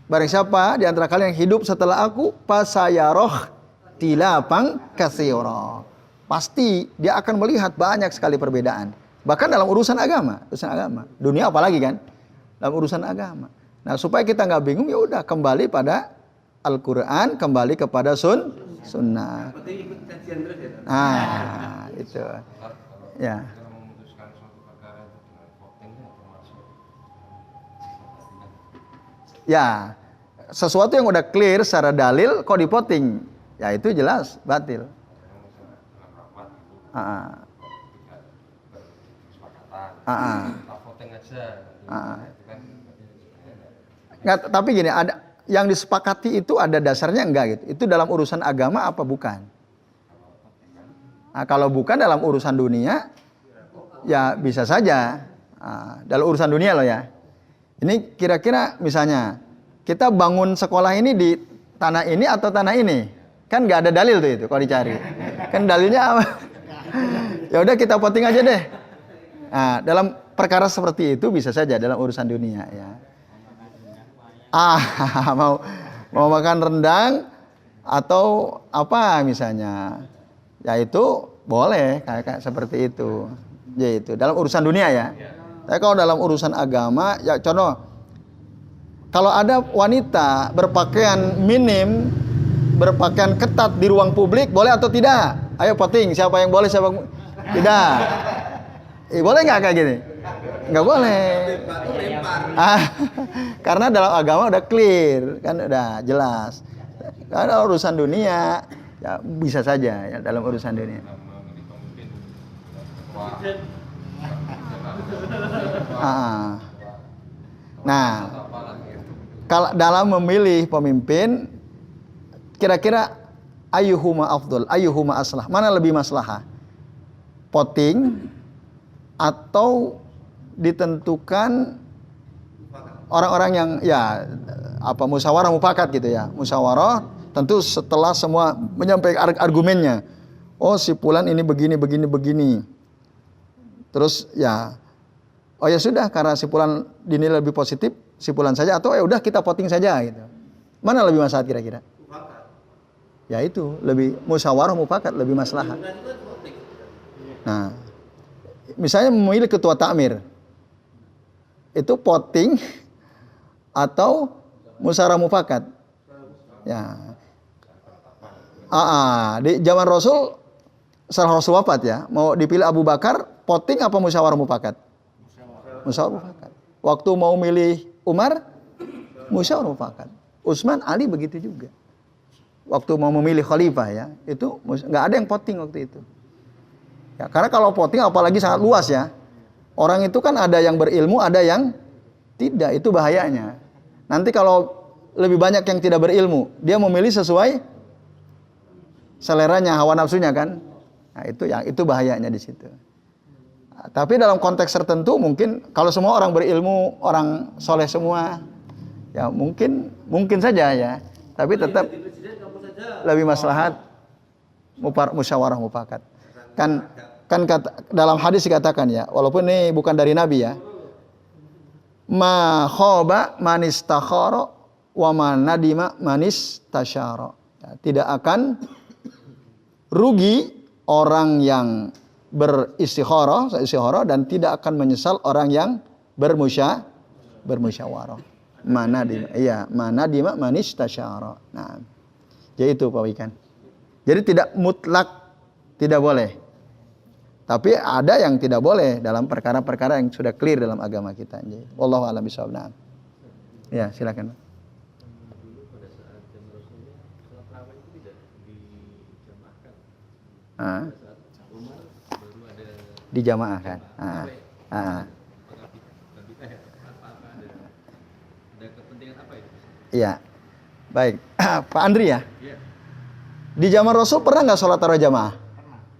barang siapa di antara kalian yang hidup setelah aku, fasayaroh tilapang katsira. Pasti dia akan melihat banyak sekali perbedaan. Bahkan dalam urusan agama. Dunia apalagi kan? Dalam urusan agama. Nah, supaya kita nggak bingung, ya udah kembali pada Al-Quran, kembali kepada sunnah. Nah, itu. Ya. Ya, sesuatu yang udah clear secara dalil kok dipoting, ya itu jelas batil. Nggak, tapi gini, ada yang disepakati itu ada dasarnya enggak gitu. Itu dalam urusan agama apa bukan? Nah, kalau bukan dalam urusan dunia, ya bisa saja. Nah, dalam urusan dunia loh ya. Ini kira-kira misalnya kita bangun sekolah ini di tanah ini atau tanah ini, kan nggak ada dalil tuh itu kalau dicari. Kan dalilnya apa? Ya udah kita poting aja deh. Nah, dalam perkara seperti itu bisa saja dalam urusan dunia ya. Mau makan rendang atau apa misalnya, ya itu boleh kayak seperti itu. Ya itu dalam urusan dunia ya. Tapi kalau dalam urusan agama, ya contoh, kalau ada wanita berpakaian minim, berpakaian ketat di ruang publik, boleh atau tidak? Ayo voting, siapa yang boleh, siapa yang tidak? Boleh nggak kayak gini? Nggak boleh. Karena dalam agama udah clear, kan udah jelas. Kalau urusan dunia, ya bisa saja ya dalam urusan dunia. Nah, kalau dalam memilih pemimpin, kira-kira ayyuhuma afdol, ayyuhuma aslah, mana lebih maslahah? Voting atau ditentukan orang-orang yang ya musyawarah mufakat gitu ya. Musyawarah tentu setelah semua menyampaikan argumennya. Oh, si fulan ini begini. Terus ya, oh ya sudah, karena si fulan dinilai lebih positif, si fulan saja, atau ya udah kita voting saja gitu. Mana lebih maslahat kira-kira? Ya itu, lebih musyawarah mufakat lebih maslahat. Nah, misalnya memilih ketua takmir, itu voting atau musyawarah mufakat? Ya. Di zaman Rasul, setelah Rasul wafat ya, mau dipilih Abu Bakar, voting apa musyawarah mufakat? Musyawarah mufakat. Waktu mau milih Umar, musyawarah mufakat. Utsman, Ali begitu juga. Waktu mau memilih khalifah ya, itu nggak ada yang voting waktu itu. Ya, karena kalau voting apalagi sangat luas ya. Orang itu kan ada yang berilmu, ada yang tidak, itu bahayanya. Nanti kalau lebih banyak yang tidak berilmu, dia memilih sesuai seleranya, hawa nafsunya kan. Nah, itu bahayanya di situ. Nah, tapi dalam konteks tertentu mungkin kalau semua orang berilmu, orang soleh semua, ya mungkin saja ya. Tapi tetap lebih maslahat musyawarah mufakat. Kan dalam hadis dikatakan ya, walaupun ini bukan dari Nabi ya. Ma khaba man istakhara wa man nadima man istasyara. Ya, tidak akan rugi orang yang beristikharah dan tidak akan menyesal orang yang bermusyawarah. Manadima man istasyara. Nah, jadi itu Pak Wikan. Jadi tidak mutlak tidak boleh. Tapi ada yang tidak boleh dalam perkara-perkara yang sudah clear dalam agama kita. Wallahu a'lam bishawab. Nah. Ya, silakan. Dulu pada saat zaman Rasulullah, sholat tarawih itu tidak dijamaahkan. Pada saat Umar baru ada dijamaahkan. Ada kepentingan apa itu? Iya. Baik. Pak Andri ya? Iya. Di zaman Rasul pernah nggak sholat tarawih jamaah?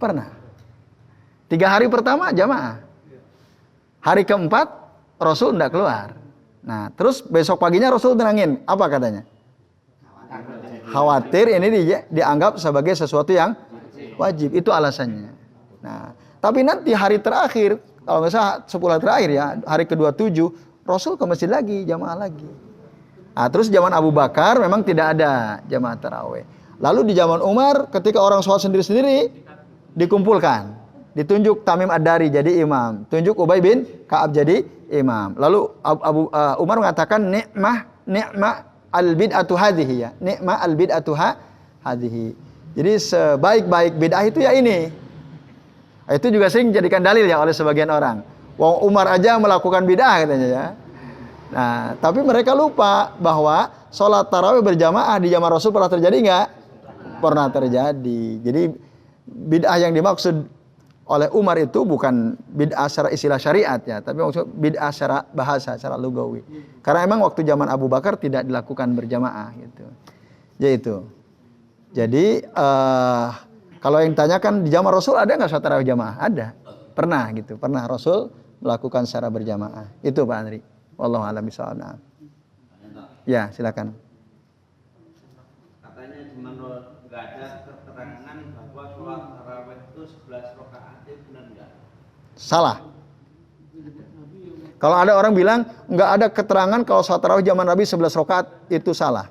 Pernah. 3 hari pertama jamaah. Hari keempat Rasul tidak keluar. Nah, terus besok paginya Rasul tenangin. Apa katanya? Khawatir ini dianggap sebagai sesuatu yang wajib. Itu alasannya. Nah, tapi nanti hari terakhir, kalau nggak salah 10 hari terakhir ya, hari ke-27, Rasul ke masjid lagi, jamaah lagi. Nah, terus zaman Abu Bakar memang tidak ada jamaah tarawih. Lalu di zaman Umar, ketika orang sholat sendiri-sendiri, dikumpulkan. Ditunjuk Tamim Ad-Dari jadi imam. Tunjuk Ubay bin Ka'ab jadi imam. Lalu Umar mengatakan ni'mah al-bid'atu hadhihi ya. Ni'mah al-bid'atu hadhihi. Jadi sebaik-baik bid'ah itu ya ini. Itu juga sering dijadikan dalil ya oleh sebagian orang. Wong Umar aja melakukan bid'ah katanya ya. Nah, tapi mereka lupa bahwa sholat tarawih berjamaah di zaman Rasul pernah terjadi nggak? Pernah terjadi. Jadi bid'ah yang dimaksud oleh Umar itu bukan bid'ah secara istilah syariat ya, tapi maksud bid'ah secara bahasa, secara lugawi. Karena emang waktu zaman Abu Bakar tidak dilakukan berjamaah gitu. Yaitu. Jadi kalau yang tanyakan di zaman Rasul ada nggak sholat tarawih jamaah? Ada. Pernah gitu. Pernah Rasul melakukan secara berjamaah. Itu Pak Andri. Wallahu a'lam bishawab. Ya, silakan. Katanya di menurut nggak ada keterangan bahwa sholat tarawih itu 11 rakaat, itu benar nggak? Salah. Kalau ada orang bilang nggak ada keterangan kalau sholat tarawih zaman Nabi 11 rakaat, itu salah.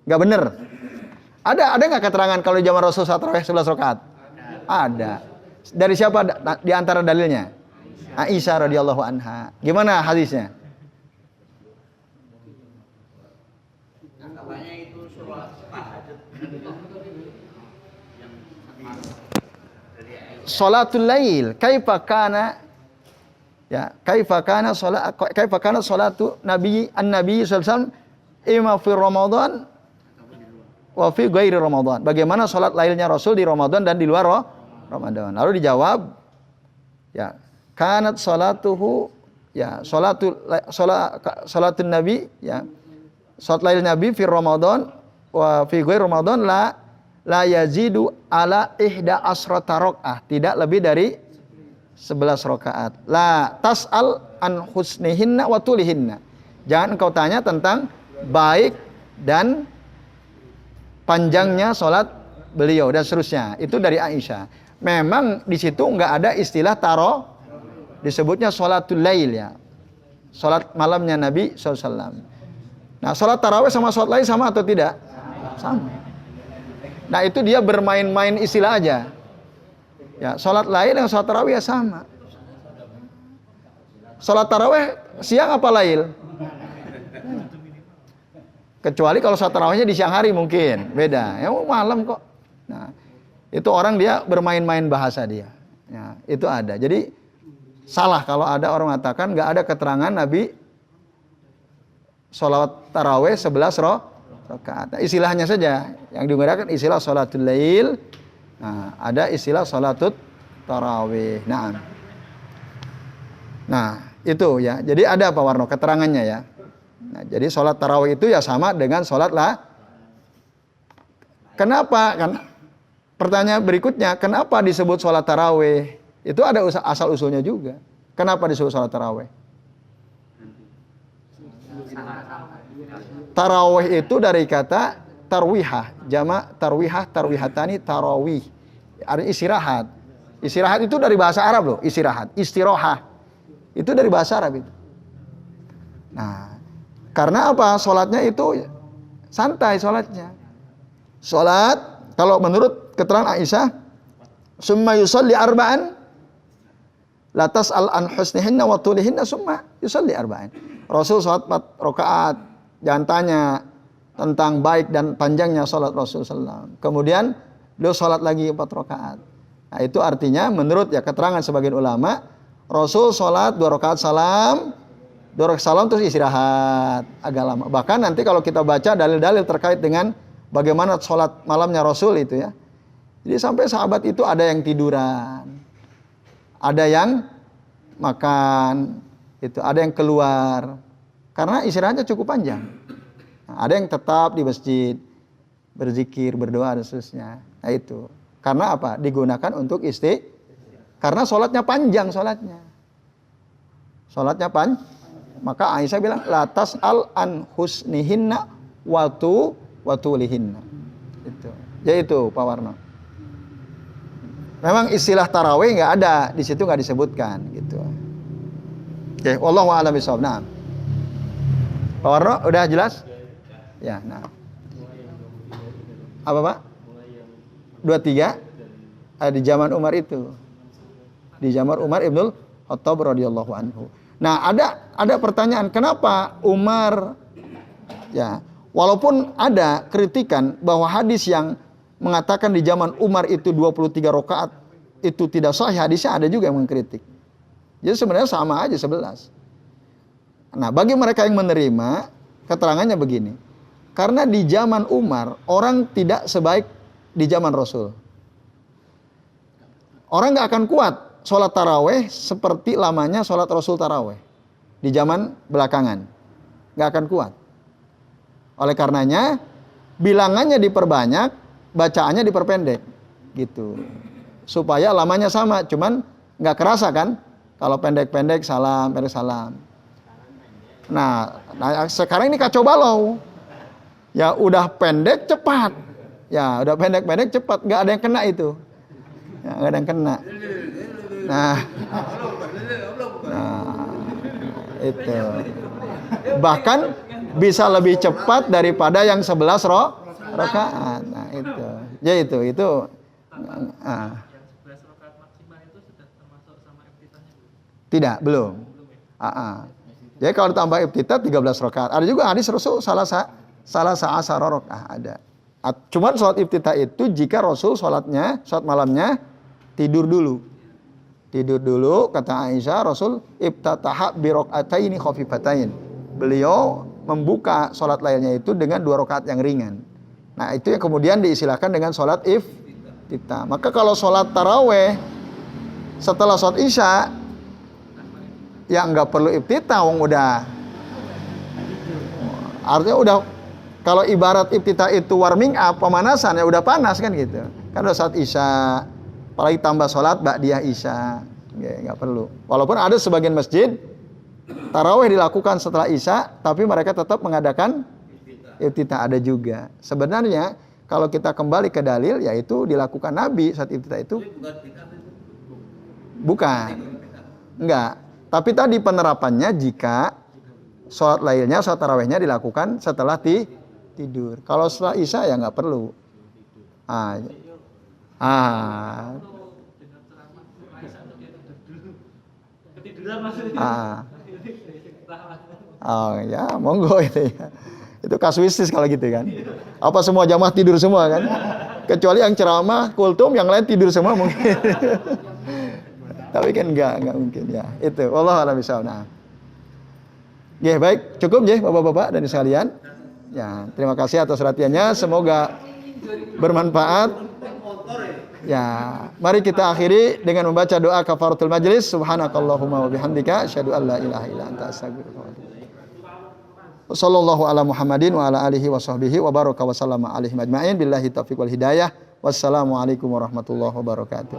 Nggak benar. Ada nggak keterangan kalau di zaman Rasul sholat tarawih 11 rakaat? Ada. Dari siapa di antara dalilnya? Aisyah radhiyallahu anha. Gimana hadisnya? Katanya itu sholat tahajud yang dari Aisyah. Sholatul lail, kaifa kana sholatu nabi an-nabi sallallahu alaihi wasallam imma fi Ramadan wa fi ghairi Ramadan. Bagaimana sholat lailnya Rasul di Ramadan dan di luar Ramadan? Lalu dijawab, ya, kanat sholatuhu, ya, sholatun nabi, ya, sholat lail nabi fi Ramadan wa fi ghairi Ramadan la yazidu ala ihda asrata rakaah, tidak lebih dari 11 rakaat. La tas'al an husnihinna wa tulihinna. Jangan engkau tanya tentang baik dan panjangnya sholat beliau dan seterusnya. Itu dari Aisyah. Memang di situ nggak ada istilah taro, disebutnya sholatul lail ya. Sholat malamnya Nabi SAW. Nah, sholat tarawih sama sholat lain sama atau tidak? Sama. Nah, itu dia bermain-main istilah aja. Ya, sholat lain dan sholat tarawih ya sama. Sholat tarawih siang apa lail? Kecuali kalau sholat tarawihnya di siang hari mungkin beda. Ya malam kok. Nah, itu orang dia bermain-main bahasa dia. Ya, itu ada. Jadi salah kalau ada orang mengatakan nggak ada keterangan Nabi sholat tarawih 11 rakaat. Nah, istilahnya saja yang digunakan istilah sholatul lail. Nah, ada istilah sholatut tarawih. Nah, itu ya. Jadi ada Pak Warno keterangannya ya. Nah, jadi sholat tarawih itu ya sama dengan sholat lah. Kenapa? Kan pertanyaan berikutnya, kenapa disebut sholat tarawih? Itu ada asal usulnya juga. Kenapa disebut sholat tarawih? Tarawih itu dari kata tarwihah, jamak tarwihah, tarwihatani, tarawih. Ada istirahat. Istirahat itu dari bahasa Arab loh, istirahat, istirohah. Itu dari bahasa Arab itu. Nah, karena apa? Sholatnya itu santai sholatnya. Sholat, kalau menurut keterangan Aisyah, summa yusalli arba'an, la tas'al an husnihinna wa tulihinna, summa yusalli arba'an. Rasul sholat 4 rakaat, jangan tanya tentang baik dan panjangnya sholat Rasul SAW. Kemudian beliau sholat lagi 4 rakaat. Nah, itu artinya menurut ya keterangan sebagian ulama, Rasul sholat 2 rakaat salam, 2 rakaat salam terus istirahat agak lama. Bahkan nanti kalau kita baca dalil-dalil terkait dengan bagaimana sholat malamnya Rasul itu ya. Jadi sampai sahabat itu ada yang tiduran, ada yang makan, itu ada yang keluar karena istirahatnya cukup panjang. Nah, ada yang tetap di masjid berzikir, berdoa dan seterusnya. Nah itu karena apa? Digunakan untuk karena sholatnya panjang sholatnya. Sholatnya panjang. Maka Aisyah bilang la tas'al an husnihinna wa tulihinna. Itu. Yaitu Pak Warno. Memang istilah tarawih nggak ada di situ, nggak disebutkan gitu. Oke, wallahu a'lam bishawab. Nah. Pak Warno udah jelas? Ya, nah. Apa Pak? 23 di zaman Umar itu. Di zaman Umar Ibnul Khattab radhiyallahu anhu. Nah, ada pertanyaan, kenapa Umar ya, walaupun ada kritikan bahwa hadis yang mengatakan di zaman Umar itu 23 rakaat itu tidak sahih, hadisnya ada juga yang mengkritik. Jadi sebenarnya sama aja 11. Nah, bagi mereka yang menerima, keterangannya begini. Karena di zaman Umar, orang tidak sebaik di zaman Rasul. Orang nggak akan kuat sholat taraweh seperti lamanya sholat Rasul taraweh. Di zaman belakangan. Nggak akan kuat. Oleh karenanya, bilangannya diperbanyak, bacaannya diperpendek. Gitu. Supaya lamanya sama, cuman nggak kerasa kan? Kalau pendek-pendek salam, pendek salam. Nah, sekarang ini kacau balau. Ya udah pendek cepat. Ya udah pendek-pendek cepat. Nggak ada yang kena itu. Ya, nggak ada yang kena. Nah, itu. Bahkan bisa lebih cepat daripada yang 11 rakaat. Nah, itu. Ya itu. Yang 11 rakaat maksimal itu sudah termasuk sama iftitahnya? Tidak, belum. Jadi kalau ditambah iftitah 13 rakaat. Ada juga hadis Rasul salah sa'asara rakaat ada. Cuman sholat iftitah itu jika Rasul sholat malamnya tidur dulu. Tidur dulu, kata Aisyah, Rasul iftataha bi raqataini khafifatain. Beliau membuka sholat lainnya itu dengan 2 rakaat yang ringan. Nah, itu yang kemudian diistilahkan dengan sholat iftitah. Maka kalau sholat taraweh setelah sholat isya, ya nggak perlu iftitah, udah. Artinya udah, kalau ibarat iftitah itu warming up, pemanasan, ya udah panas kan gitu. Kan udah saat isya, apalagi tambah sholat ba'diyah isya, nggak perlu. Walaupun ada sebagian masjid tarawih dilakukan setelah isya, tapi mereka tetap mengadakan iftitah, ada juga. Sebenarnya kalau kita kembali ke dalil, yaitu dilakukan Nabi saat iftitah itu. Bukan. Enggak. Tapi tadi penerapannya jika sholat lainnya, sholat tarawihnya dilakukan setelah tidur. Kalau setelah isya ya nggak perlu. Oh ya, monggo itu ya. Itu kasuistis kalau gitu kan. Apa semua jamaah tidur semua kan? Kecuali yang ceramah, kultum, yang lain tidur semua mungkin. Tapi kan enggak mungkin ya. Itu wallahu a'lam bishawab. Nah. Ya, baik, cukup ya Bapak-bapak dan sekalian. Ya, terima kasih atas perhatiannya, semoga bermanfaat. Ya, mari kita akhiri dengan membaca doa kafaratul majlis. Subhanakallahumma wa bihamdika asyhadu an la ilaha illa anta astaghfiruka wa atubu ilaik. Sallallahu ala Muhammadin wa ala alihi wa sahbihi wa baraka wa sallama alaihi majma'in billahi taufiq wal hidayah. Wassalamualaikum warahmatullahi wabarakatuh.